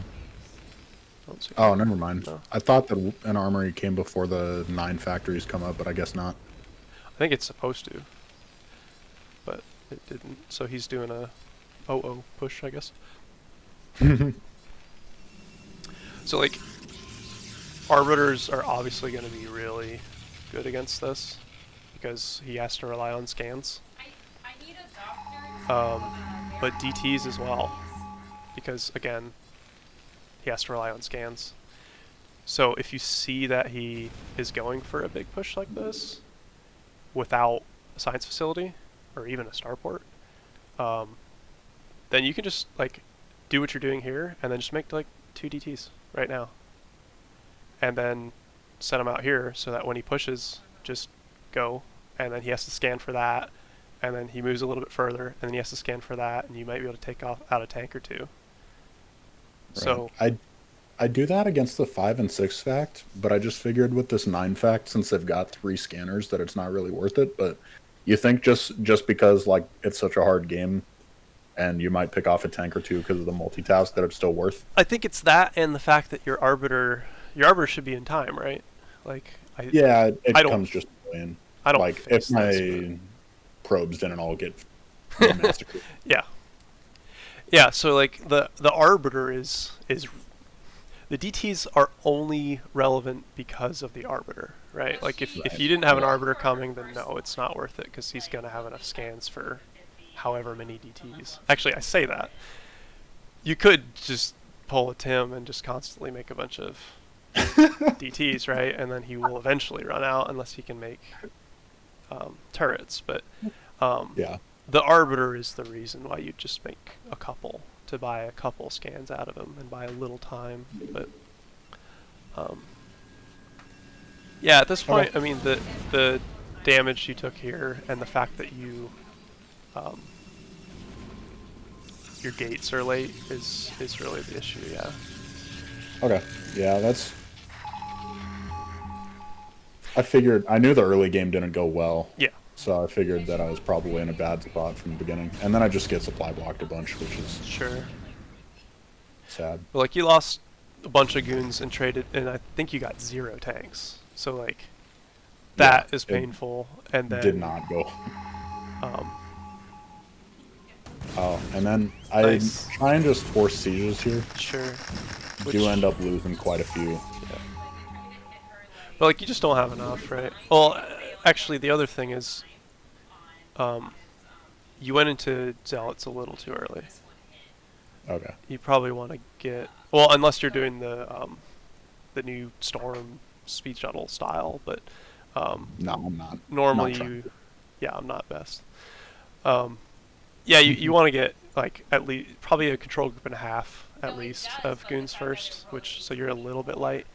don't see it. Oh, never mind. No. I thought that an armory came before the 9 factories come up, but I guess not. I think it's supposed to, but it didn't. So he's doing a 0-0 push, I guess. So like, arbiters are obviously going to be really good against this because he has to rely on scans. But DTs as well, because again, he has to rely on scans. So if you see that he is going for a big push like this without a science facility or even a starport, then you can just like do what you're doing here and then just make like 2 DTs right now, and then set him out here so that when he pushes, just go, and then he has to scan for that, and then he moves a little bit further, and then he has to scan for that, and you might be able to take out a tank or 2. Right. So I do that against the 5 and 6 fact, but I just figured with this 9 fact, since they've got 3 scanners, that it's not really worth it. But you think just because like it's such a hard game, and you might pick off a tank or 2 because of the multitask, that it's still worth? I think it's that and the fact that your arbiter should be in time, right? Like Yeah, it I don't- comes just in. I don't like face if my this, probes didn't all get massacred. Yeah. Yeah, so like the arbiter is the DTs are only relevant because of the Arbiter, right? Like if Right. you didn't have an Yeah. Arbiter coming, then no, it's not worth it because he's gonna have enough scans for however many DTs. Actually, I say that. You could just pull a Tim and just constantly make a bunch of DTs, right? And then he will eventually run out unless he can make turrets. But Yeah. the Arbiter is the reason why you just make a couple to buy a couple scans out of him and buy a little time. But yeah, at this point, I mean the damage you took here and the fact that your gates are late is really the issue. Yeah. Okay. Yeah, that's. I knew the early game didn't go well. Yeah. So I figured that I was probably in a bad spot from the beginning. And then I just get supply blocked a bunch, which is Sure. sad. But like you lost a bunch of goons and traded, and I think you got 0 tanks. So like that Yeah, is it painful. And then Did not go. Um, Oh, and then I Nice. try and just force sieges here. sure. Do end up losing quite a few. But like you just don't have enough, right? Well, actually, the other thing is, you went into zealots a little too early. Okay. You probably want to get well, unless you're doing the new storm speed shuttle style, but No, I'm not. normally Not trying. yeah, I'm not best. Yeah, you want to get like at least probably a control group and a half at least of goons first, which so you're a little bit light,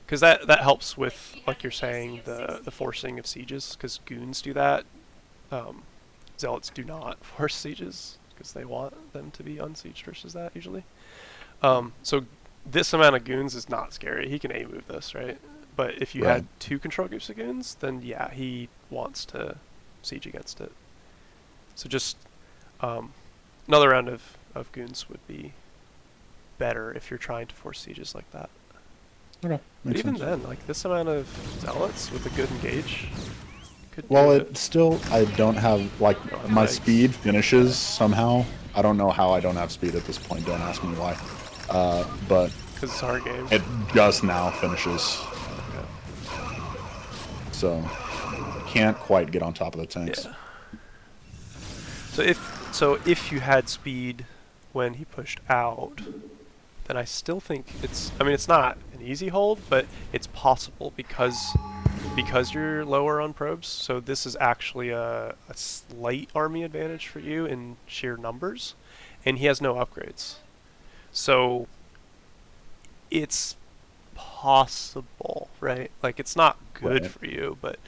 because that helps with like you're saying the forcing of sieges, because goons do that. Zealots do not force sieges because they want them to be unsieged versus that usually. So this amount of goons is not scary. He can A move this, right? But if you Right. had 2 control groups of goons, then yeah, he wants to siege against it. So just another round of goons would be better if you're trying to force sieges like that. Okay. But Makes even sense. then, like this amount of zealots with a good engage could Well, do it still, I don't have, like, my legs. speed finishes somehow. I don't know how I don't have speed at this point. Don't ask me why. But because it's our game. it just now finishes. Okay. So, can't quite get on top of the tanks. Yeah. So if you had speed when he pushed out, then I still think it's. I mean, it's not an easy hold, but it's possible because you're lower on probes. So this is actually a slight army advantage for you in sheer numbers, and he has no upgrades. So it's possible, right? Like it's not good Right. for you, but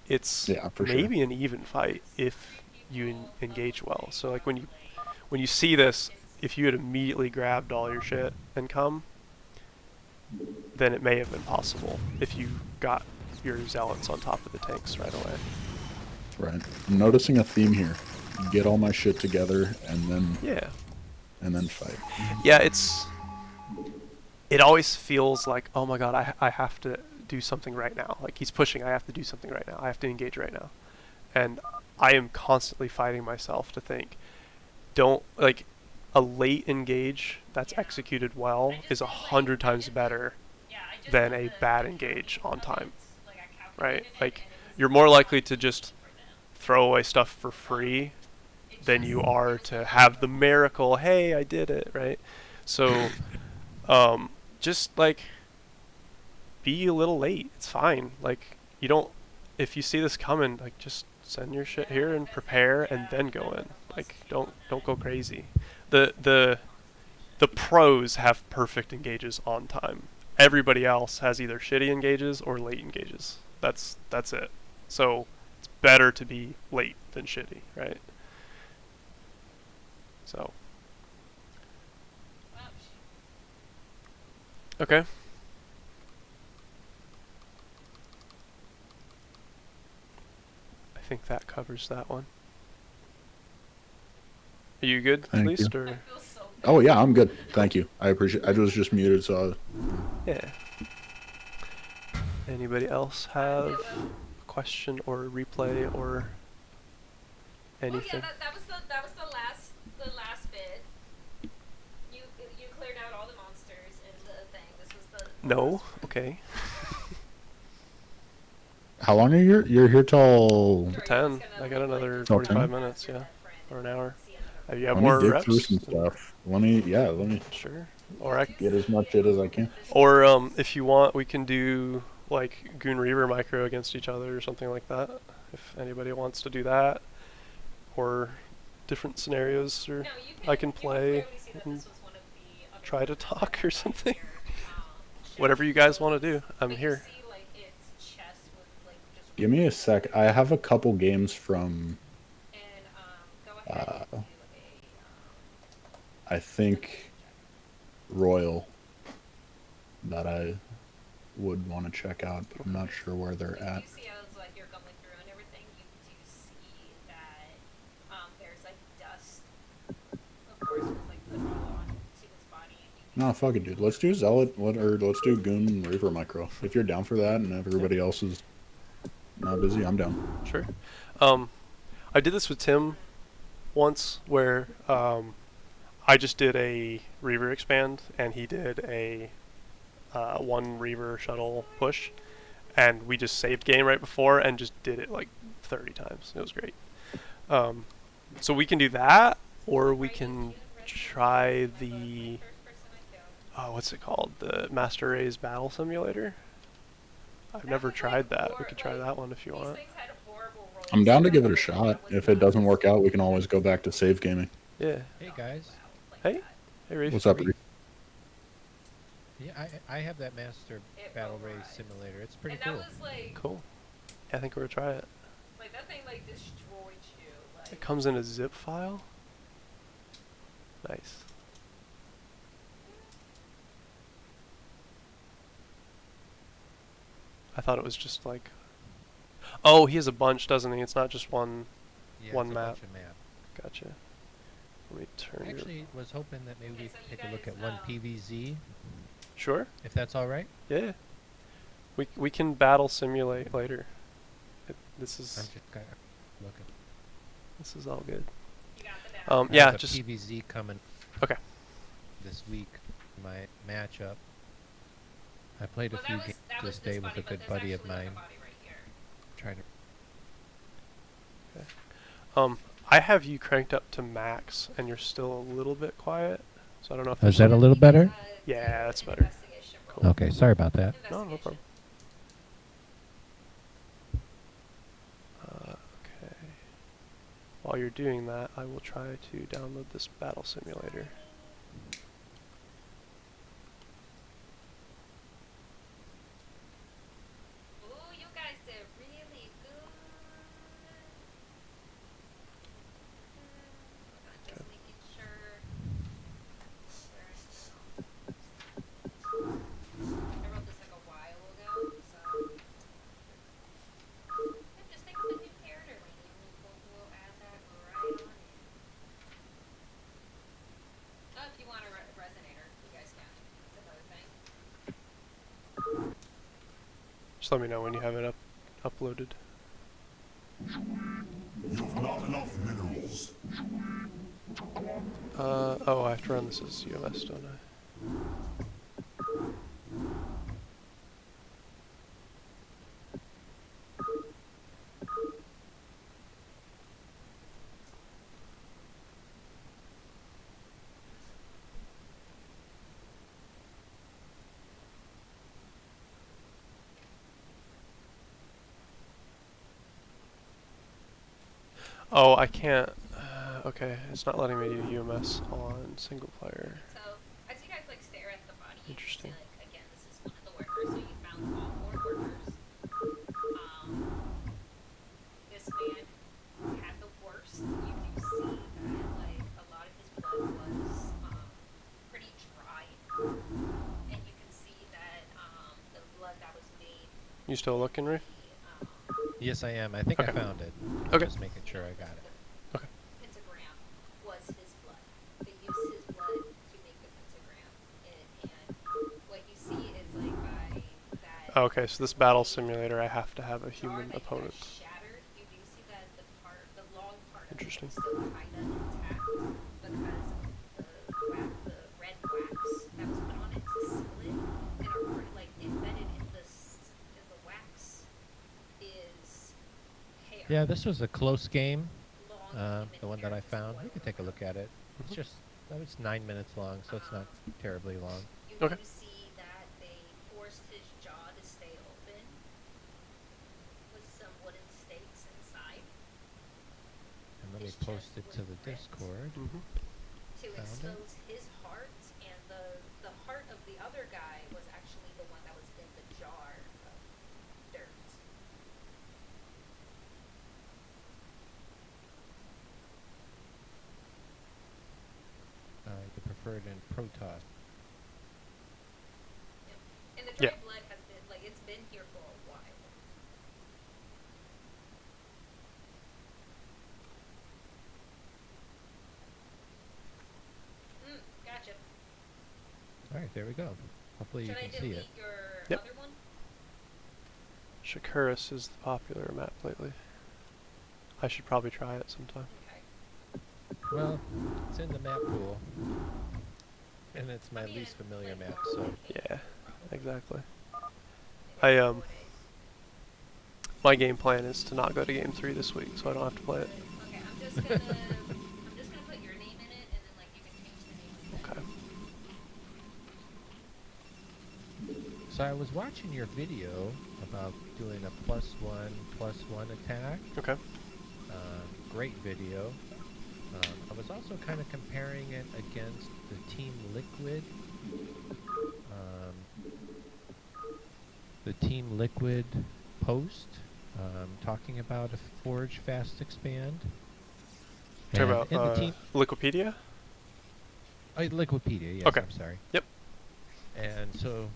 it's Yeah, for sure. maybe an even fight if you engage well. So like when you see this, if you had immediately grabbed all your shit and come, then it may have been possible if you got your zealots on top of the tanks right away. Right. I'm noticing a theme here. Get all my shit together Yeah. and then fight. Yeah, it always feels like, oh my god, I have to do something right now. Like he's pushing, I have to do something right now. I have to engage right now. And I am constantly fighting myself to think, don't, like, a late engage that's executed well is 100 times better than a bad engage on time, right? Like, you're more likely to just throw away stuff for free than you are to have the miracle, hey, I did it, right? So, just, like, be a little late. It's fine. Like, you don't, if you see this coming, like, just send your shit here and prepare and then go in. Like, don't go crazy. The pros have perfect engages on time. Everybody else has either shitty engages or late engages. That's it. So it's better to be late than shitty, right? So okay. I think that covers that one. Are you good, Thank at least, you. or Oh, yeah, I'm good. Thank you. I appreciate I was just muted, so yeah? Anybody else have a question or replay or anything? Oh yeah, that was the last bit. You cleared out all the monsters in the thing. This was the No? Okay. How long are you here? You're here till 10. I got another Till 45 10? minutes, yeah. Or an hour. You have Let me more dig through some reps? stuff. Let me Sure. Or I, get as much shit as I can. or if you want, we can do like Goon Reaver Micro against each other or something like that. If anybody wants to do that, or different scenarios, or I can play and try to talk or something. Whatever you guys want to do, I'm here. Give me a sec. I have a couple games from I think Royal that I would want to check out, but I'm not sure where they're at. You see as like you're going through and everything, you do see that there's like dust, of course, was like put all on Steven's body. No, fuck it, dude. Let's do Zealot, or let's do Goon Reaver Micro. If you're down for that, and if everybody else is not busy, I'm down. Sure. I did this with Tim once, where I just did a Reaver expand, and he did a one Reaver shuttle push, and we just saved game right before and just did it like 30 times. It was great. So we can do that, or we can try the what's it called? The Master Race Battle Simulator. I've never tried that. We could try that one if you want. I'm down to give it a shot. If it doesn't work out, we can always go back to save gaming. Yeah. Hey guys. Hey. Hey, Reef. What's up, Reef? Yeah, I have that Master Battle Race Simulator. It's pretty cool. Cool. Yeah, I think we're gonna try it. Like that thing like destroyed you. Like It comes in a zip file. Nice. I thought it was just like. Oh, he has a bunch, doesn't he? It's not just one. Yeah, One it's a map. bunch of map. Gotcha. Let me turn. Actually, was hoping that maybe we so could you take a look guys, at one PVZ, Sure. if that's all right. Yeah. We can battle simulate later. This I'm is just kind of looking. this is all good. you got the down. I Yeah, have a just PVZ coming okay. this week. My matchup. I played a few games this day with a good buddy of mine. Trying to. I have you cranked up to max, and you're still a little bit quiet. So I don't know if Is there's that a little better? Yeah, that's better. Cool. Okay, sorry about that. No, no problem. Okay. While you're doing that, I will try to download this battle simulator. Ooh, you guys did really good. Hold on, just making sure. I wrote this like a while ago, so. Yeah, just think of a new character, lady, and we'll add that right on in. Oh, if you want a resonator, you guys can. That's another thing. Just let me know when you have it uploaded. You've not enough minerals. Oh, I have to run this as UMS, don't I? Oh, I can't. Okay, it's not letting me do UMS on single player. So, as you guys like stare at the body, you can Interesting. see, like, again, this is one of the workers, so you found all 4 workers. This man had the worst. You do see that, like, a lot of his blood was pretty dry. And you can see that the blood that was made, You still looking, Reef? Yes, I am. I think I Okay. found it. Okay. Just making sure I got it. Okay. pentagram was his blood. They used his blood to make the pentagram. And what you see is like by that. Okay, so this battle simulator, I have to have a human opponent. Shattered. You do see that the long part of it Interesting. is still kind of intact because of the red wax that was put on it to seal it, and like Yeah, this was a close game. long The one that I found. We spoiler could take a look at it. It's Mhm. just that was 9 minutes long, so it's not terribly long. You Okay. do see that they forced his jaw to stay open with some wooden stakes inside And let me His post chest it was to the ripped. Discord. Mhm. to Found it. expose his heart, and the heart of the other guy was actually the one that was in the jar of dirt. You prefer it in Protoss. Yep. And the Yeah. dry blood has been like it's been here for a while. Gotcha. All right, there we go. Hopefully Should you I can see delete it. your Yep. other one? Shakuras is the popular map lately. I should probably try it sometime. Okay. Well, it's in the map pool, and it's my I mean, least familiar like, map, normal so game, Yeah, probably. exactly. Maybe I like 4 days. My game plan is to not go to game 3 this week, so I don't have to play it. Okay, I'm just gonna put your name in it, and then like you can change the name of it. Okay. So I was watching your video about doing a +1/+1 attack. Okay. Great video. I was also kind of comparing it against the Team Liquid. The Team Liquid post talking about a Forge Fast Expand. Talk And about in the team, Liquipedia? Liquipedia, yes, Okay. I'm sorry. Yep. And so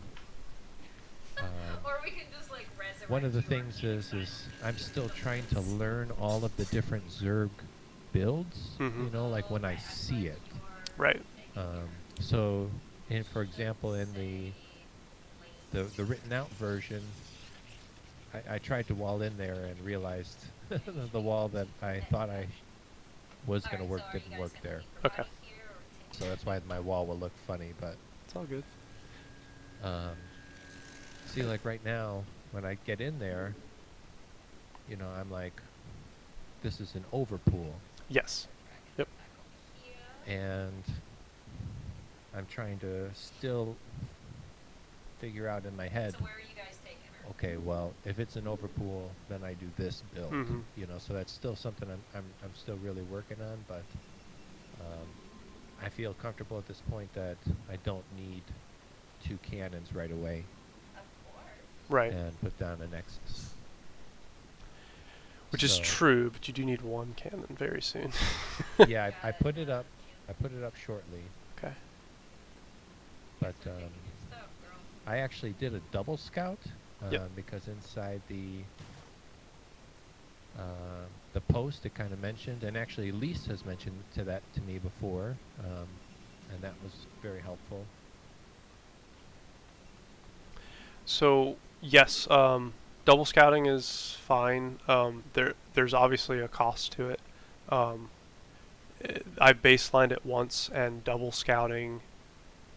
Or we can just like resurrect one of the you on things game is time. I'm still trying to learn all of the different Zerg builds, Mhm. you know, like when I see it. Right. So, for example, in the written out version, I tried to wall in there and realized the wall that I thought I was going to work didn't work there. Okay. So that's why my wall will look funny, but It's all good. see, like right now, when I get in there, you know, I'm like, this is an overpool. Yes. Yep. And I'm trying to still figure out in my head, So where are you guys taking her? okay, well, if it's an overpool, then I do this build. Mhm. You know, so that's still something I'm still really working on, but I feel comfortable at this point that I don't need 2 cannons right away Of course. Right. and put down a Nexus. Which is So, true, but you do need 1 cannon very soon. Yeah, I put it up. I put it up shortly, Okay. but Good stuff, girl. I actually did a double scout Yep. because inside the post it kind of mentioned, and actually Lise has mentioned to me before, and that was very helpful. So yes, double scouting is fine. There's obviously a cost to it. I baselined it once, and double scouting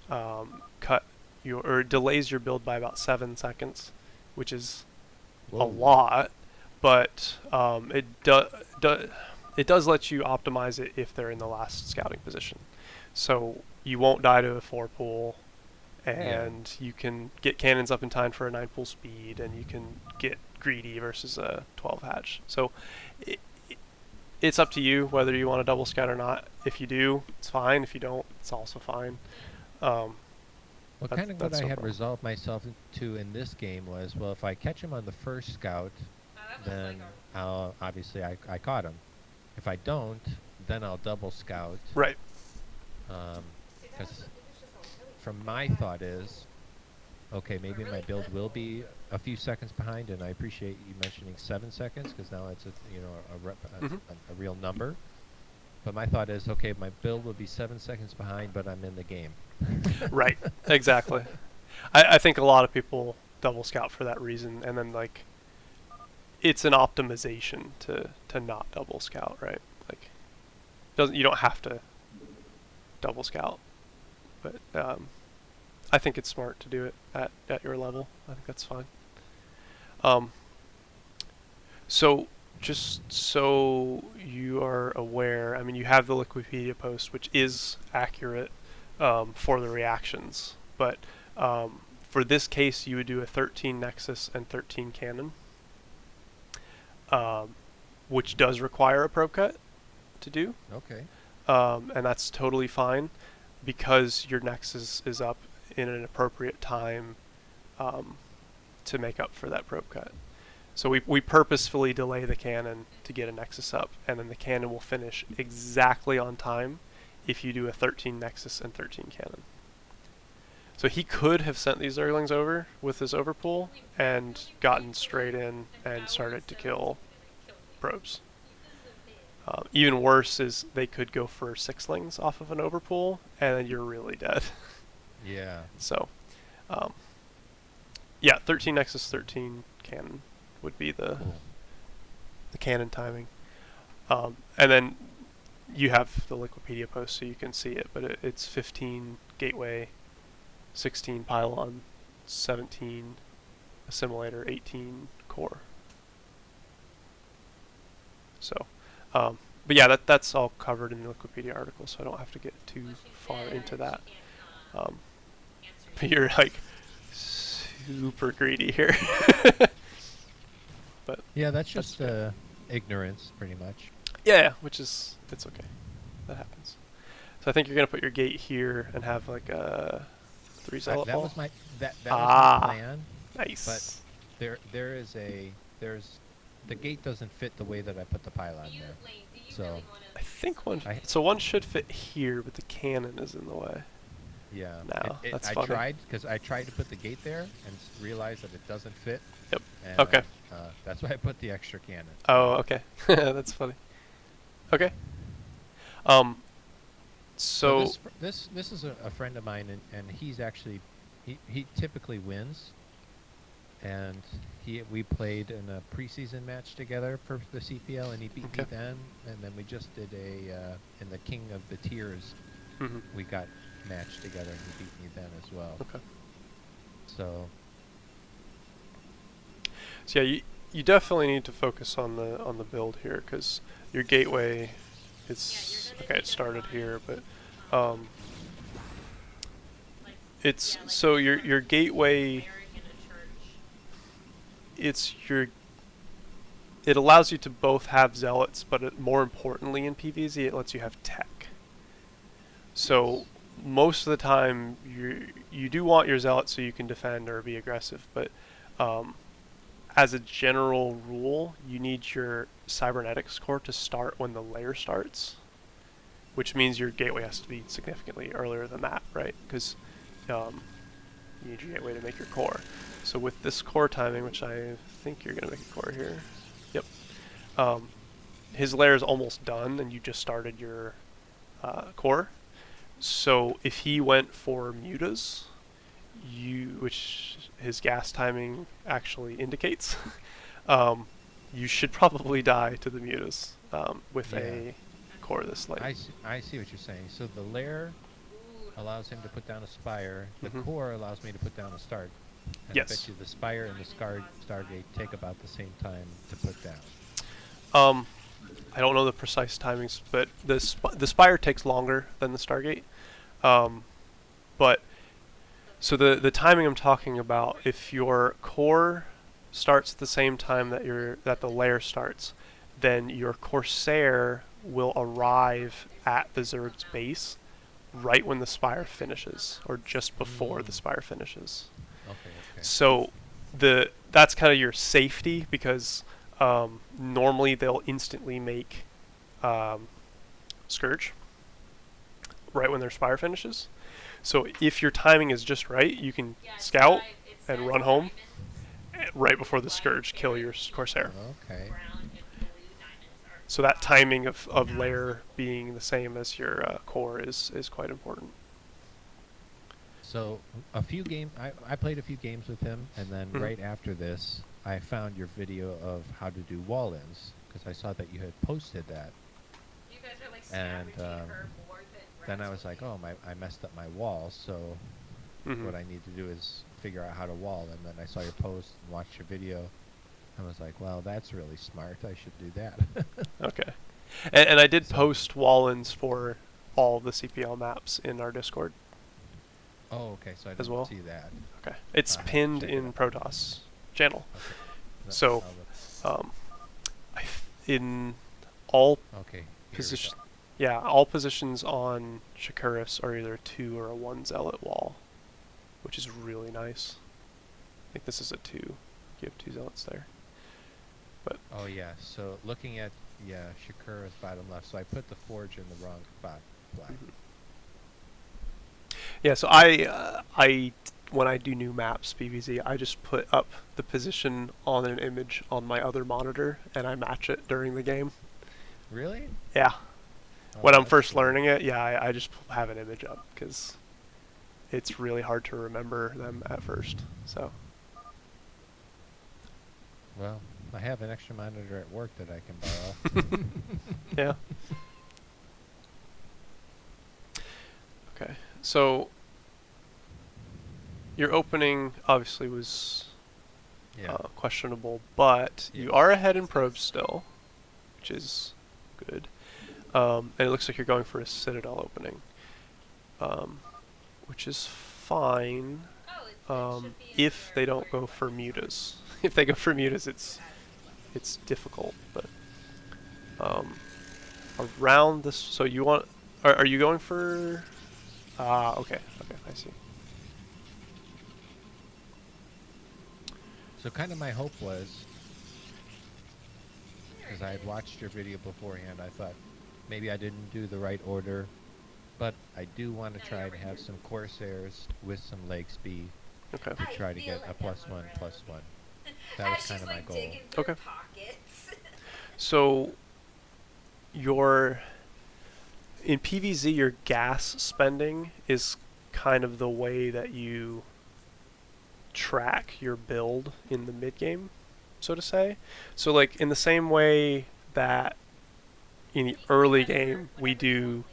cut your or delays your build by about 7 seconds, which is Whoa. a lot, but it does let you optimize it if they're in the last scouting position. So you won't die to a 4 pool, and you can get cannons up in time for a 9 pool speed, and you can get greedy versus a 12 hatch. So it's up to you whether you want to double scout or not. If you do, it's fine. If you don't, it's also fine. Well, kind of what that's I no had problem. resolved myself to in this game was, well, if I catch him on the first scout, then obviously I caught him. If I don't, then I'll double scout. Right. Because from my thought is, okay, maybe my build will be a few seconds behind, and I appreciate you mentioning 7 seconds because now it's a real number. But my thought is, okay, my build will be 7 seconds behind, but I'm in the game. Right. Exactly. I think a lot of people double scout for that reason, and then like it's an optimization to not double scout, right? Like you don't have to double scout, but I think it's smart to do it at your level. I think that's fine. So just so you are aware, I mean, you have the Wikipedia post, which is accurate for the reactions, but for this case, you would do a 13 Nexus and 13 Cannon, which does require a probe cut to do, Okay. and that's totally fine because your Nexus is up in an appropriate time to make up for that probe cut. So we purposefully delay the cannon to get a Nexus up, and then the cannon will finish exactly on time if you do a 13 Nexus and 13 cannon. So he could have sent these Zerglings over with his overpool and gotten straight in and started to kill probes. Even worse is they could go for sixlings off of an overpool, and then you're really dead. Yeah. So, yeah, 13 Nexus, 13 cannon would be the cannon timing. And then you have the Wikipedia post so you can see it, but it's 15 gateway, 16 pylon, 17 assimilator, 18 core. So, but yeah, that's all covered in the Wikipedia article, so I don't have to get too far into that. But you're like super greedy here. But Yeah, that's just ignorance, pretty much. yeah, which is, it's okay. That happens. So I think you're gonna put your gate here and have like a 3 zealot That ball. was my that was my plan. Nice. But there's the gate doesn't fit the way that I put the pylon there. So I think one should fit here, but the cannon is in the way. yeah, No, that's I funny. tried because I tried to put the gate there and realized that it doesn't fit. Yep. And, Okay. That's why I put the extra cannon. Oh, okay. That's funny. Okay. So this is a friend of mine, and he's actually he typically wins, and we played in a preseason match together for the CPL, and he beat me then, and then we just did a in the King of the Tiers, we got matched together, and he beat me then as well. Okay. So yeah, you definitely need to focus on the build here because your gateway is okay. It started here, but it's so your gateway. It allows you to both have zealots, but more importantly in PvZ, it lets you have tech. So most of the time, you do want your zealots so you can defend or be aggressive, but as a general rule, you need your cybernetics core to start when the layer starts, which means your gateway has to be significantly earlier than that, right? Because you need your gateway to make your core. So with this core timing, which I think you're going to make a core here. Yep. His layer is almost done, and you just started your core. So if he went for mutas, which his gas timing actually indicates, you should probably die to the mutas with a core this late. I see what you're saying. So the lair allows him to put down a spire. The core allows me to put down a start. And Yes. I bet you the spire and the Stargate take about the same time to put down. I don't know the precise timings, but the spire takes longer than the Stargate. But so the timing I'm talking about, if your core starts at the same time that the layer starts, then your Corsair will arrive at the Zerg's base right when the spire finishes, or just before the spire finishes. Okay. So that's kind of your safety, because normally they'll instantly make Scourge right when their spire finishes. So if your timing is just right, you can scout and run home right before the Scourge kill your Corsair. Okay. So that timing of layer being the same as your core is quite important. So I played a few games with him, and then right after this, I found your video of how to do wall-ins, because I saw that you had posted that. You guys are like And more than then I was like, oh, I messed up my wall, so what I need to do is figure out how to wall. And then I saw your post and watched your video, I was like, well, that's really smart. I should do that. Okay. And I did So- post wall-ins for all the CPL maps in our Discord Oh, okay. So I as didn't well. see that. Okay. It's I'll have to pinned check it in out. Protoss channel. Okay. No, So, I'll look. in all Okay. Here we position, go. yeah, all positions on Shakuris are either a 2 or a 1 zealot wall, which is really nice. I think this is a 2. You have 2 zealots there. But Oh yeah. So looking at Shakura's bottom left. So I put the forge in the wrong spot. Black. yeah, so I when I do new maps PvZ, I just put up the position on an image on my other monitor and I match it during the game. Really? Yeah. Oh, When I'm that's first cool. learning it, yeah, I just have an image up because it's really hard to remember them at first. So, Well, I have an extra monitor at work that I can borrow. yeah. Okay. So, your opening obviously was Yeah. questionable, but you Yes. are ahead in probes still, which is good. And it looks like you're going for a Citadel opening, which is fine Oh, it should be in if your they don't order go for weapons. mutas. If they go for mutas, it's difficult. But around this, so you want? Are you going for? Ah, okay, I see. So kind of my hope was, because I had watched your video beforehand, I thought maybe I didn't do the right order, but I do want to try to have some Corsairs with some leg speed Okay. to try to get a +1/+1. That was As kind she's of my like goal. digging through Okay. pockets. So in PvZ, your gas spending is kind of the way that you track your build in the mid game, so to say. So like in the same way that in the early game we do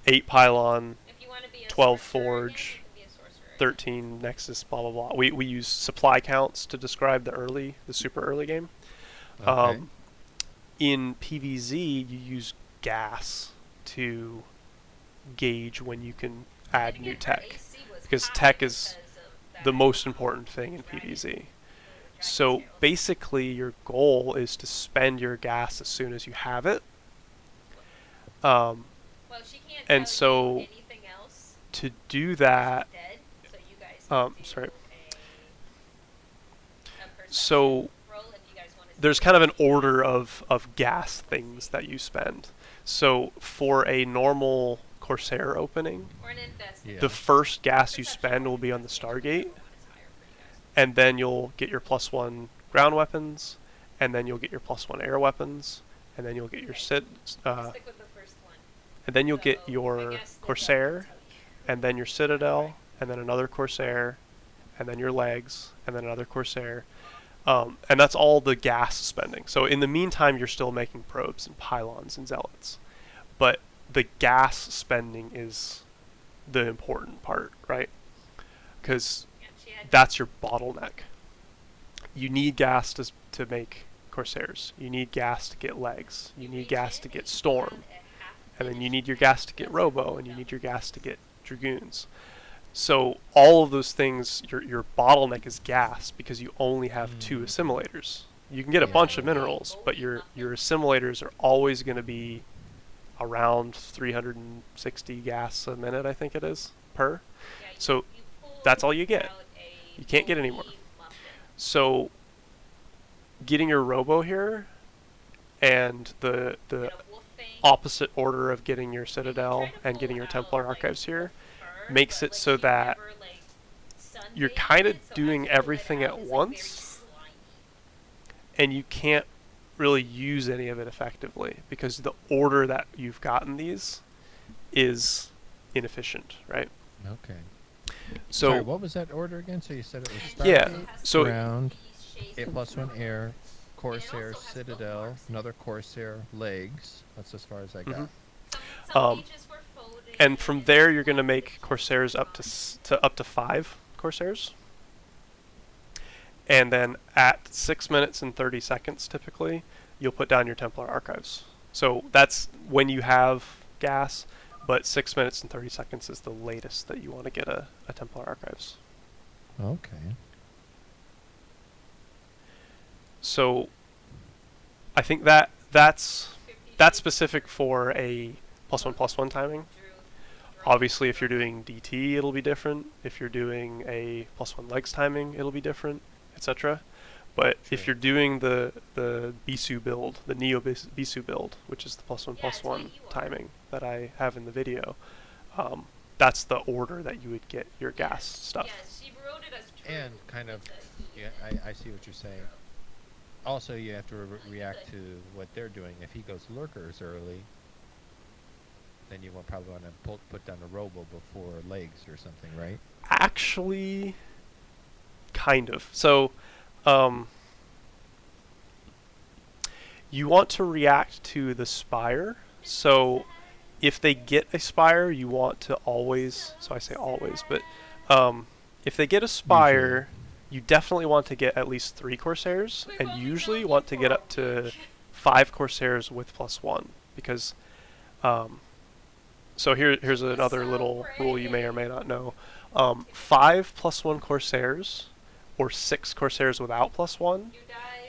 8 pylon, If you want to be a 12 sorcerer again, forge, you can be a sorcerer again. 13 nexus, blah blah blah. We use supply counts to describe the super early game. Okay. In PvZ, you use gas to gauge when you can add Hitting new it for tech, AC was because high tech is because of the that, most important thing in dragon- PvZ. dragon So tails. basically, your goal is to spend your gas as soon as you have it. Um, Well, she can't and tell so you anything else. to do that, She's dead, so you guys can sorry. do a perception So roll if you guys want to see there's what kind of an she can order of gas things that you spend. So for a normal Corsair opening, or an investigation. Yeah. the first gas you Perception spend roll will be on the investigation, Stargate, whichever one is higher for you guys. and then you'll get your +1 ground weapons, and then you'll get your +1 air weapons, and then you'll get your Stick with the first one. and then you'll So, get I your guess the Corsair, deck will tell you. and then your Citadel, and then another Corsair, and then your legs, and then another Corsair. And that's all the gas spending. So in the meantime, you're still making probes and pylons and zealots. But the gas spending is the important part, right? Because Yeah, she had that's your bottleneck. You need gas to make Corsairs. You need gas to get legs. You need gas to get Storm. And then you need your gas to get Robo, and you need your gas to get Dragoons. So all of those things, your bottleneck is gas because you only have 2 assimilators. You can get a Yeah. bunch of minerals, but your assimilators are always going to be around 360 gas a minute, I think it is, per. So that's all you get. You can't get any more. So getting your Robo here and the opposite order of getting your Citadel and getting your Templar Archives here makes it so that you're kind of doing everything at once, and you can't really use any of it effectively because the order that you've gotten these is inefficient, right? Okay. So Sorry, what was that order again? So you said it was Stargate, yeah, so ground, 8+1 air, Corsair, Citadel, another Corsair, legs. That's as far as I got. Mhm. Some pages were folded and from there you're going to make Corsairs up to 5 Corsairs, and then at 6 minutes and 30 seconds typically, you'll put down your Templar archives. So that's when you have gas, but 6 minutes and 30 seconds is the latest that you want to get a Templar archives. Okay. So I think that's specific for a +1/+1 timing. Obviously, if you're doing DT, it'll be different. If you're doing a +1 legs timing, it'll be different, etc. But if you're doing the Bisu build, the Neo Bisu build, which is the +1/+1 timing that I have in the video, that's the order that you would get your gas stuff. And kind of, yeah, I see what you're saying. Also, you have to react to what they're doing. If he goes lurkers early, then you probably want to put down a robo before legs or something, right? Actually, kind of. So, you want to react to the spire. So, if they get a spire, you want to always, so I say always, but if they get a spire, you definitely want to get at least 3 Corsairs, and usually you want to get up to 5 Corsairs with +1, because, so here's another little rule you may or may not know. 5 +1 Corsairs, or 6 Corsairs without +1,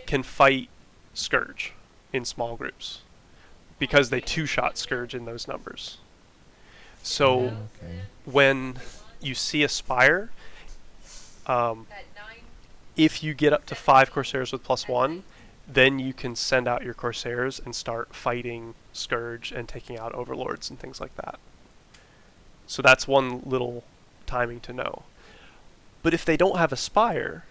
can fight Scourge in small groups, because they 2-shot Scourge in those numbers. So when you see a spire, if you get up to 5 Corsairs with +1, then you can send out your Corsairs and start fighting Scourge and taking out Overlords and things like that. So that's one little timing to know. But if they don't have a spire,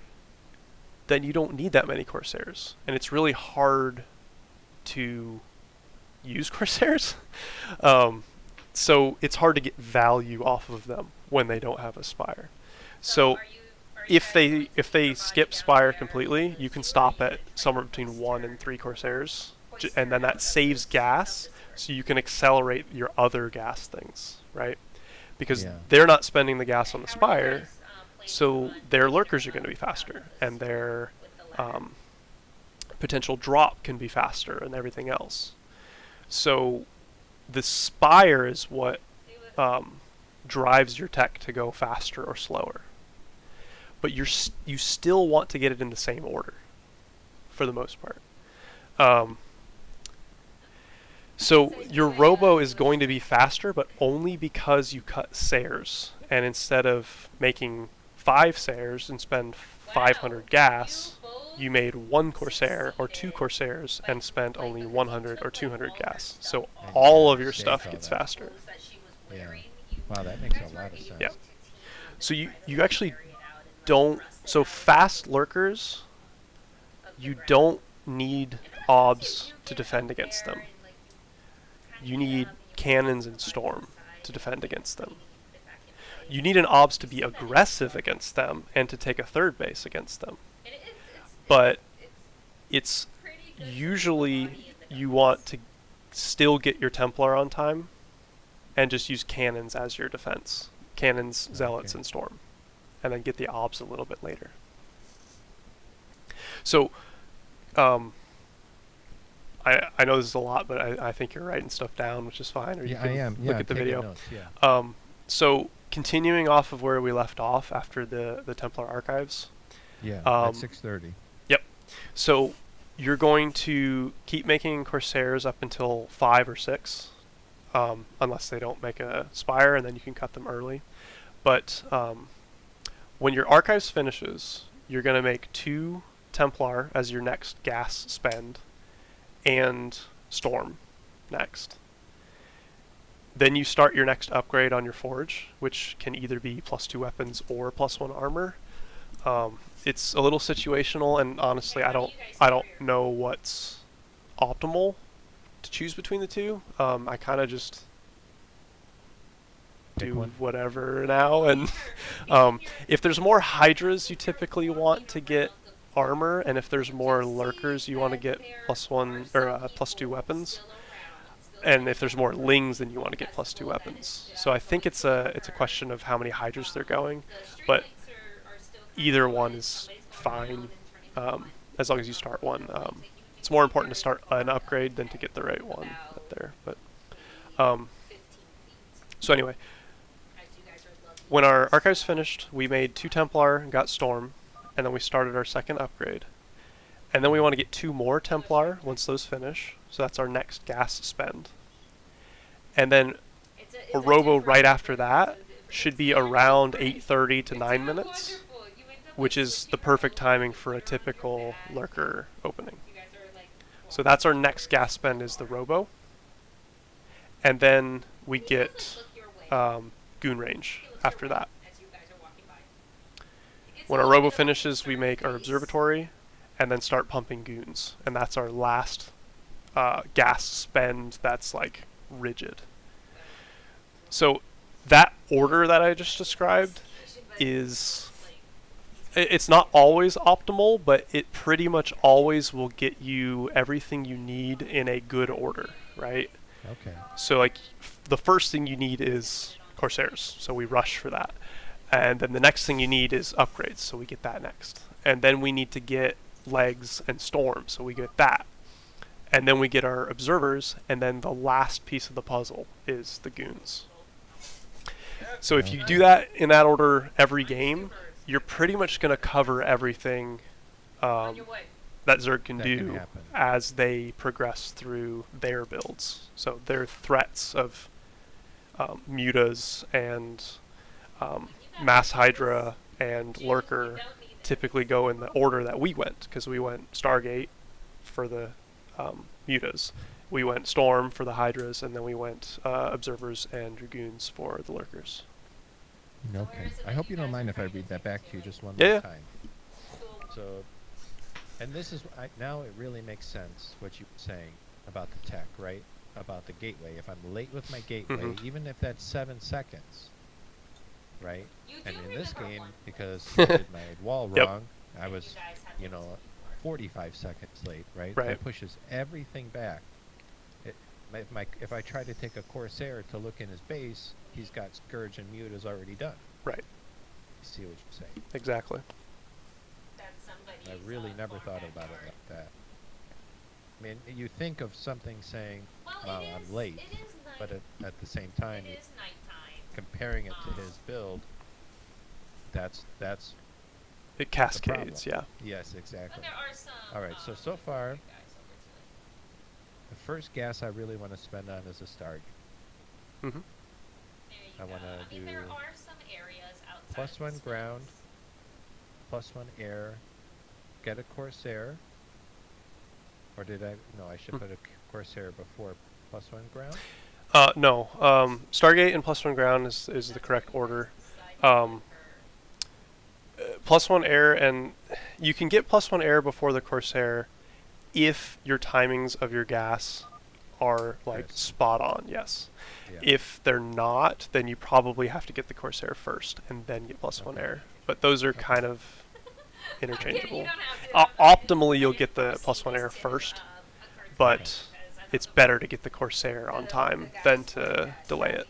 then you don't need that many Corsairs. And it's really hard to use Corsairs. So it's hard to get value off of them when they don't have a spire. So if they skip spire completely, you can stop at somewhere between 1 and 3 Corsairs, and then that saves gas, so you can accelerate your other gas things, right? Because they're not spending the gas on the spire, so their lurkers are going to be faster, and their potential drop can be faster, and everything else. So the spire is what drives your tech to go faster or slower. But you still want to get it in the same order, for the most part. So your robo is going to be faster, but only because you cut Sayers. And instead of making 5 Sayers and spend 500 gas, you made 1 Corsair or 2 Corsairs and spent only 100 or 200 gas. So all of your stuff gets faster. Yeah. Wow, that makes a lot of sense. Yeah. So you actually don't, so fast lurkers, you don't need obs to defend against them. You need cannons and storm to defend against them. You need an obs to be aggressive against them and to take a third base against them. But it's usually you want to still get your Templar on time and just use cannons as your defense. Cannons, zealots, and storm. And then get the obs a little bit later. So, I know this is a lot, but I think you're writing stuff down, which is fine. Or you can I am. look Yeah, at the taking video. notes, yeah. So continuing off of where we left off after the Templar archives. Yeah, at 6:30. Yep. So you're going to keep making Corsairs up until 5 or 6, unless they don't make a spire, and then you can cut them early. But when your archives finishes, you're going to make 2 Templar as your next gas spend, and Storm next. Then you start your next upgrade on your Forge, which can either be +2 weapons or +1 armor. It's a little situational, and honestly, I don't know what's optimal to choose between the two. I kind of just do whatever now, and if there's more Hydras, you typically want to get armor, and if there's more lurkers, you want to get +1 or +2 weapons, and if there's more lings, then you want to get +2 weapons. So I think it's a question of how many Hydras they're going, but either one is fine. as long as you start one. It's more important to start an upgrade than to get the right one up there. But um, 15 feet. so anyway, As you guys are lucky. when our archives finished, we made 2 Templar and got Storm, and then we started our second upgrade. And then we want to get 2 more Templar once those finish, so that's our next gas spend. And then a Robo right after that should be around 8:30 to 9 minutes, which is the perfect timing for a typical lurker opening. So that's our next gas spend is the Robo. And then we get Goon range after that. When our Robo finishes, we make our Observatory and then start pumping Goons. And that's our last gas spend that's like rigid. So that order that I just described is, it's not always optimal, but it pretty much always will get you everything you need in a good order, right? Okay. So like the first thing you need is Corsairs, so we rush for that. And then the next thing you need is upgrades, so we get that next. And then we need to get legs and storm, so we get that. And then we get our observers, and then the last piece of the puzzle is the goons. So if you do that in that order every game, you're pretty much going to cover everything that Zerg can That do can happen. as they progress through their builds. So their threats of mutas and mass hydra and lurker typically go in the order that we went, because we went Stargate for the mutas, we went Storm for the hydras, and then we went observers and dragoons for the lurkers. Okay. I hope you don't mind if I read that back to you just one Yeah, more yeah. time. So, and this is now it really makes sense what you were saying about the tech, right? About the gateway. If I'm late with my gateway, Mhm. even if that's 7 seconds, right? You And do in this remember game, one. because I did my wall Yep. wrong, I You was, guys have you been know, so 45 seconds late, right? Right. That pushes everything back. If I try to take a Corsair to look in his base, he's got Scourge and Mute already done. Right, You see what you're saying? exactly. That's somebody's, I really never farm thought about it backyard. like that. I mean, you think of something saying, Well, "Wow, it is, I'm late," it is night. but at the same time, It is nighttime. comparing it to his build, that's It cascades, yeah. yes, But exactly. there are some. All right, so far, guys over to the first gas I really want to spend on is a Stargate. Mm-hmm. There you I go. wanna I mean, there do are some areas outside. +1 the space. ground, +1 air, get a Corsair. Or did I? No, I should put a Corsair before +1 ground. No, Stargate and +1 ground is the correct order. +1 air, and you can get +1 air before the Corsair if your timings of your gas are like Yes. spot on, yes. Yeah. If they're not, then you probably have to get the Corsair first and then get +1 Okay. air. But those are Okay. kind of You interchangeable. don't have to. Optimally, you'll get the +1 air first, but it's better to get the Corsair on time than to delay it.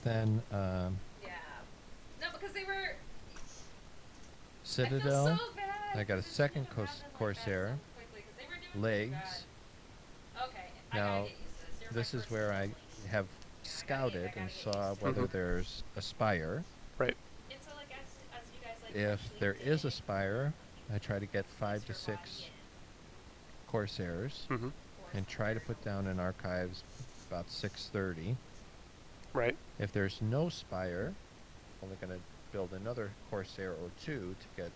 Then Yeah. No, because they were. Citadel. I feel so bad. I got a Just second shouldn't have done that Corsair. so quickly, 'cause they were doing Legs. good. Okay. I Now, gotta get used to this. You're my this is first where I one. have I scouted and gotta get saw used to whether Mhm. there's a spire. Right. And so, like, as you guys, like, If actually there is a did, spire, I try to get 5 to Mr. 6 Bobby Corsairs Mm-hmm. and try to put down in archives about 630. Right. If there's no spire, I'm only going to build another Corsair or 2 to get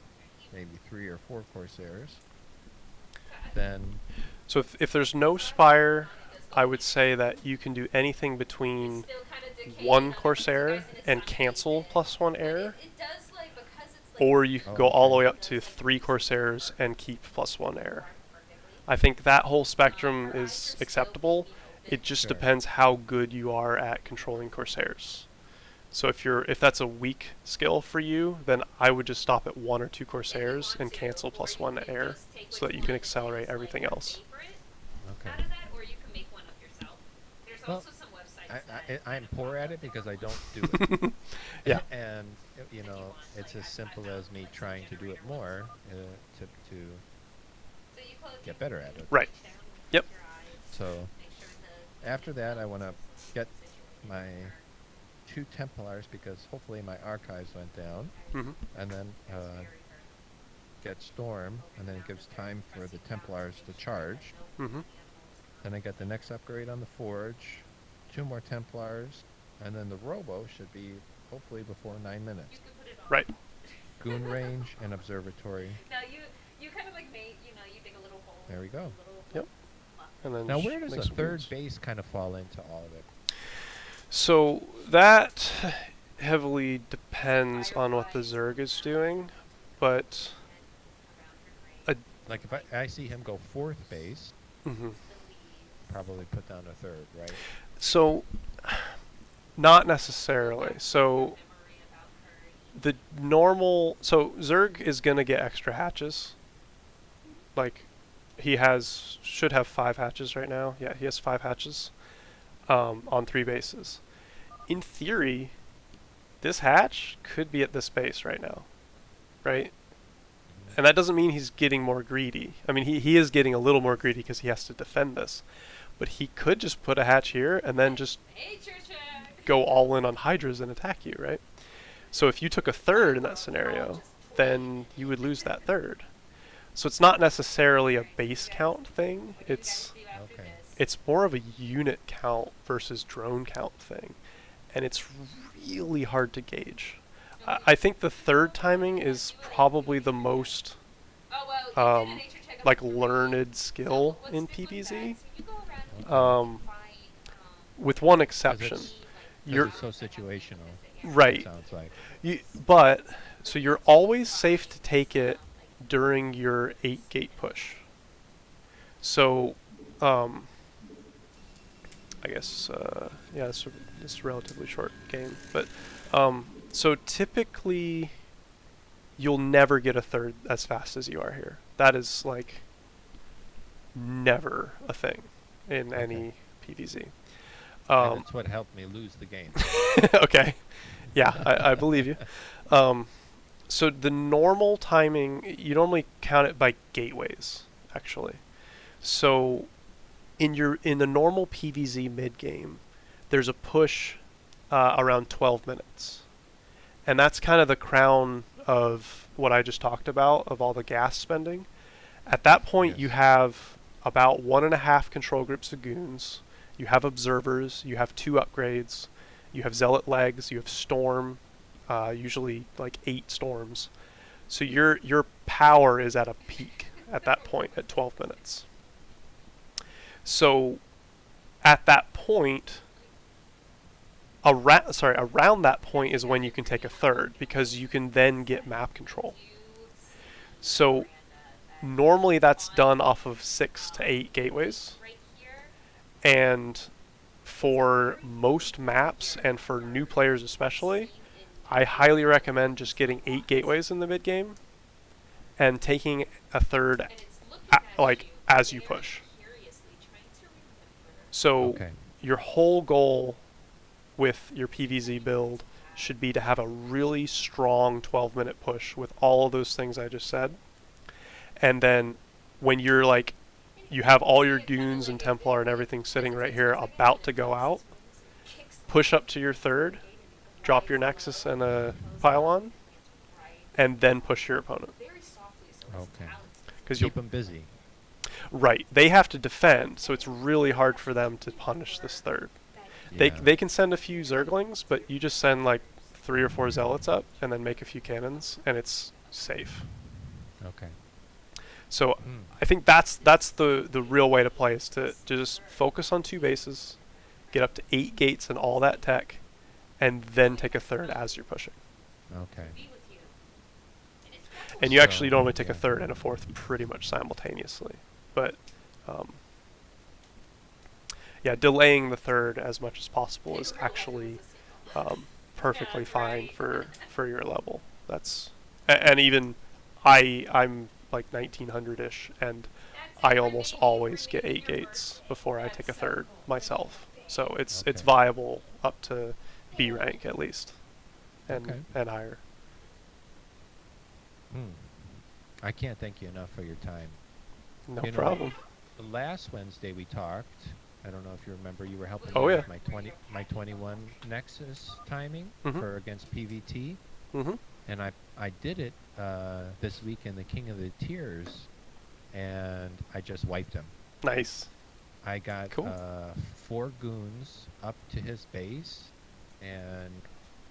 maybe 3 or 4 Corsairs. Then So if there's no spire, I would say that you can do anything between still kinda decaying 1 on the Corsair guys, and it's and not cancel faded. +1 But air, it does, like, because it's, like, or you could Oh, go all the okay. way up to 3 Corsairs and keep +1 air. perfectly. I think that whole spectrum is acceptable. It just Sure. depends how good you are at controlling Corsairs. So if that's a weak skill for you, then I would just stop at 1 or 2 Corsairs and cancel +1 air, so that you can accelerate everything else. okay. Out of that, or you can make one up yourself. There's Well, also some websites that I'm poor at it because I don't do it. Yeah. And you know, it's as simple as me trying to do it more to So you close your get better at it. Right. down, Yep. your eyes, So make sure the after that, I want to get situation my 2 Templars because hopefully my archives went down, Mm-hmm. and then get Storm, and then it gives time for the Templars to charge. Mm-hmm. Then I get the next upgrade on the Forge, 2 more Templars, and then the Robo should be hopefully before 9 minutes. Right. Goon range and observatory. Now you kind of like made, you dig a little hole. There we go. A little Yep. And then Now, just where does make the some third goons. base kind of fall into all of it? So that heavily depends on what the Zerg is doing, but Like if I see him go fourth base, mhm. probably put down a third, right? So not necessarily. So the normal, so Zerg is gonna get extra hatches. Like he should have 5 hatches right now. Yeah, he has 5 hatches on 3 bases. In theory, this hatch could be at this base right now, right? And that doesn't mean he's getting more greedy. I mean, he is getting a little more greedy because he has to defend this. But he could just put a hatch here and then just nature check. go all in on Hydras and attack you, right? So if you took a third in that scenario, then you would lose that third. So it's not necessarily a base count thing. Okay. It's more of a unit count versus drone count thing. And it's really hard to gauge. I think the third timing is probably the most like learned skill in PvZ, with one exception. Because You're it's so situational. right. It sounds like. But so you're always safe to take it during your 8 gate push. So, I guess yeah, it's a relatively short game, but so typically you'll never get a third as fast as you are here. That is like never a thing in any PvZ. And that's what helped me lose the game. Okay. Yeah, I believe you. So the normal timing, you normally count it by gateways, actually. So in the normal PvZ mid game, there's a push around 12 minutes. And that's kind of the crown of what I just talked about, of all the gas spending. At that point, Yes. you have about 1.5 control groups of goons. You have observers. You have 2 upgrades. You have zealot legs. You have storm. Usually like 8 storms. So your power is at a peak at that point at 12 minutes. So at that point, around that point is when you can take a third, because you can then get map control. So normally that's done off of 6 to 8 gateways, and for most maps and for new players especially, I highly recommend just getting 8 gateways in the mid game and taking a third as you push. So Okay. your whole goal with your PvZ build should be to have a really strong 12-minute push with all of those things I just said. And then when you're like, you have all your goons and Templar and everything sitting right here about to go out, push up to your third, drop your Nexus and a pylon, and then push your opponent. Okay. Because Keep them busy. right, they have to defend, so it's really hard for them to punish this third. Yeah. They can send a few Zerglings, but you just send like 3 or 4 Zealots up and then make a few cannons, and it's safe. Okay. So I think that's the real way to play, is to just focus on 2 bases, get up to 8 gates and all that tech, and then take a third as you're pushing. Okay. And you actually So, normally take a yeah. third and a fourth pretty much simultaneously. But yeah, delaying the third as much as possible is actually perfectly fine for your level. That's and even I'm like 1900-ish, and I almost always get 8 gates before I take a third myself. So it's Okay. viable up to B rank at least, and Okay. and higher. I can't thank you enough for your time. No You know, problem. last Wednesday we talked. I don't know if you remember. You were helping Oh me yeah. with my 21 Nexus timing Mhm. for against PVT, Mhm. and I did it this week in the King of the Tiers, and I just wiped him. Nice. I got Cool. 4 goons up to his base, and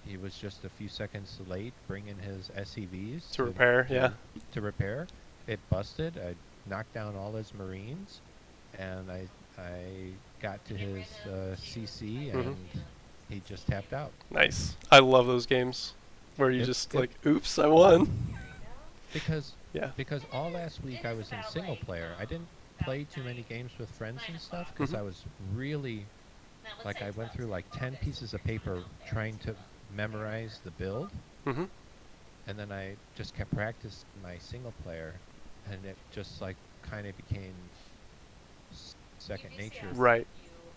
he was just a few seconds late bringing his SCVs To repair, yeah. to repair. It busted. I knocked down all his Marines, and I got to his CC, and he just tapped out. Nice. I love those games where you It- just it- like, oops, I won. because Yeah. because all last week I was in single player. I didn't play too many games with friends and stuff because I was really like I went through like 10 pieces of paper trying to memorize the build, Mhm. and then I just kept practicing my single player, and it just like kind of became second nature Right.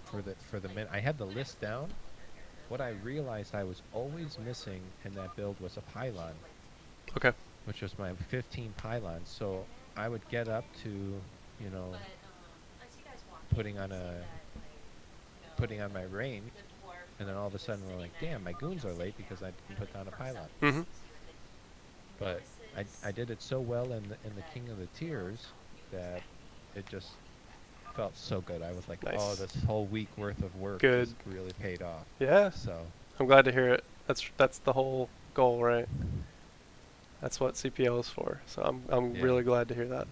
for the minute. I had the list down. What I realized I was always missing in that build was a pylon, Okay. which was my 15 pylons. So I would get up to, you know, putting on my range, and then all of a sudden we're like, damn, my goons are late because I didn't put down a pylon. Mhm. But I did it so well in the King of the Tiers that it just felt so good. I was like, oh, Nice. this whole week worth of work Good. just really paid off. Yeah. So I'm glad to hear it. That's the whole goal, right? That's what CPL is for. So I'm Yeah. really glad to hear that.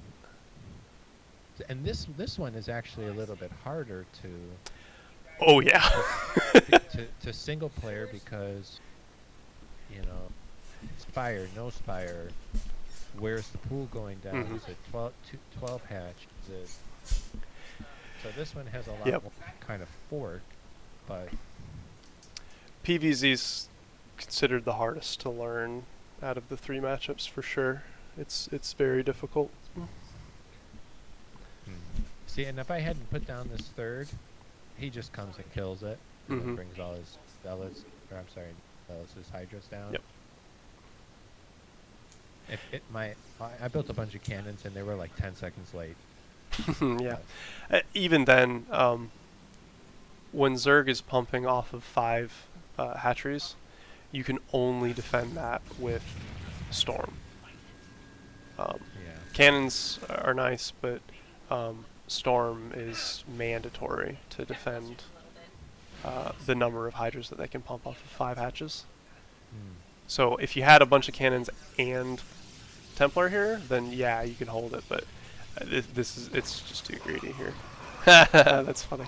and this one is actually a little bit harder to Oh yeah. to single player because, you know, Spire, no Spire, where's the pool going down? Mhm. Is it 12 hatch? Is it? So this one has a lot Yep. more kind of fork, but PVZ's considered the hardest to learn out of the 3 matchups for sure. It's very difficult. see, and if I hadn't put down this third, he just comes and kills it, and then Mhm. brings all his zealots, or I'm sorry, his hydras down. Yep. If it I built a bunch of cannons and they were like 10 seconds late. Yeah. Even then, when Zerg is pumping off of 5 hatcheries, you can only defend that with Storm. Yeah. Cannons are nice, but Storm is mandatory to defend the number of hydras that they can pump off of 5 hatches. So if you had a bunch of cannons and Templar here, then yeah, you can hold it, but it's just too greedy here. That's funny.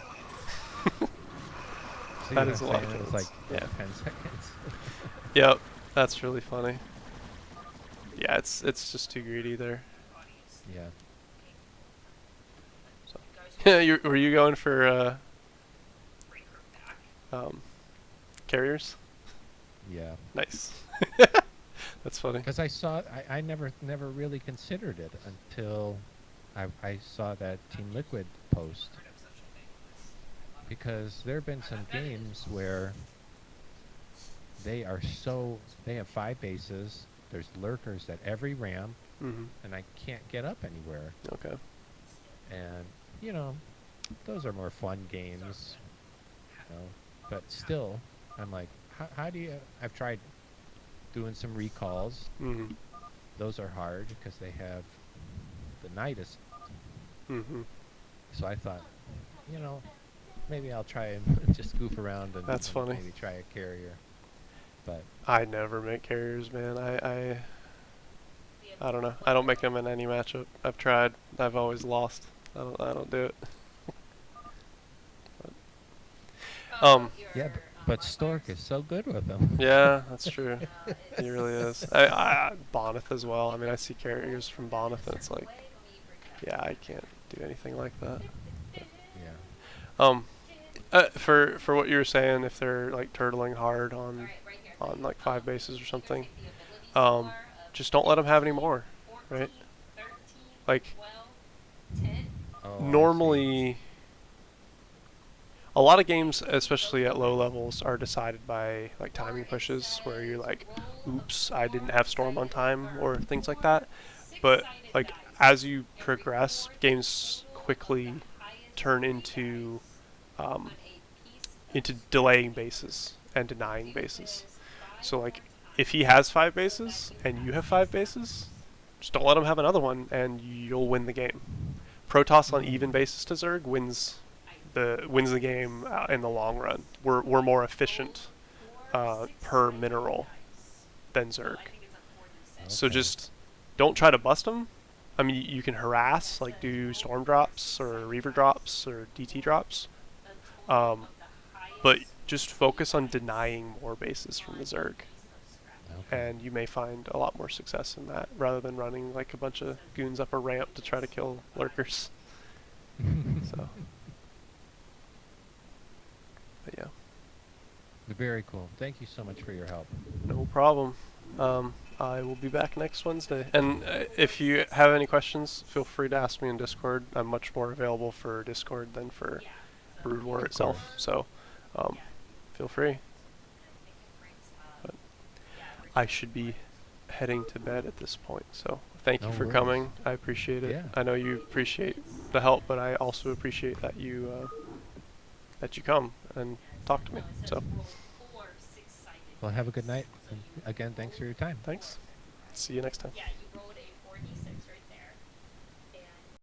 See That what is I'm a lot of saying? It was cannons. like Yeah. 10 seconds. Yep, that's really funny. Yeah, it's just too greedy there. Yeah. So. Were you going for carriers? Yeah. Nice. That's funny. Because I never really considered it until I saw that Team Liquid post. Because there have been some games where they have 5 bases, there's lurkers at every ramp, Mm-hmm. and I can't get up anywhere. Okay. And, you know, those are more fun games, you know. But still, I'm like, how do you... I've tried doing some recalls. Mm-hmm. Those are hard because they have the Nidus. Mm-hmm. So I thought, you know, maybe I'll try and just goof around and, That's funny. maybe try a carrier. But I never make carriers, man. I don't know. I don't make them in any matchup. I've tried. I've always lost. I don't do it. yeah, but Stork is so good with them. Yeah, that's true. He really is. Bonneth as well. I mean, I see carriers from Bonneth, and it's like, yeah, I can't do anything like that. Yeah. For what you were saying, if they're like turtling hard on like 5 bases or something, just don't let them have any more, right? Like Oh, I see. normally, a lot of games, especially at low levels, are decided by like timing pushes, where you're like, "Oops, I didn't have storm on time," or things like that. But like as you progress, games quickly turn um, into delaying bases and denying bases. So like if he has 5 bases and you have 5 bases, just don't let him have another one, and you'll win the game. Protoss on even bases to Zerg wins the game in the long run. We're more efficient per mineral than Zerg. So Okay. just don't try to bust them. I mean, you can harass, like do storm drops or reaver drops or DT drops, um, but just focus on denying more bases from the Zerg, Okay. and you may find a lot more success in that rather than running like a bunch of goons up a ramp to try to kill lurkers. So, but yeah, Very cool. Thank you so much for your help. no problem. I will be back next Wednesday. And if you have any questions, feel free to ask me in Discord. I'm much more available for Discord than for Brood War Of itself. course. So, um, feel free. But I should be heading to bed at this point. So, thank No you for worries. coming. I appreciate it. Yeah. I know you appreciate the help, but I also appreciate that you come and talk to me. So, Well, have a good night. And again, thanks for your time. thanks. See you next time.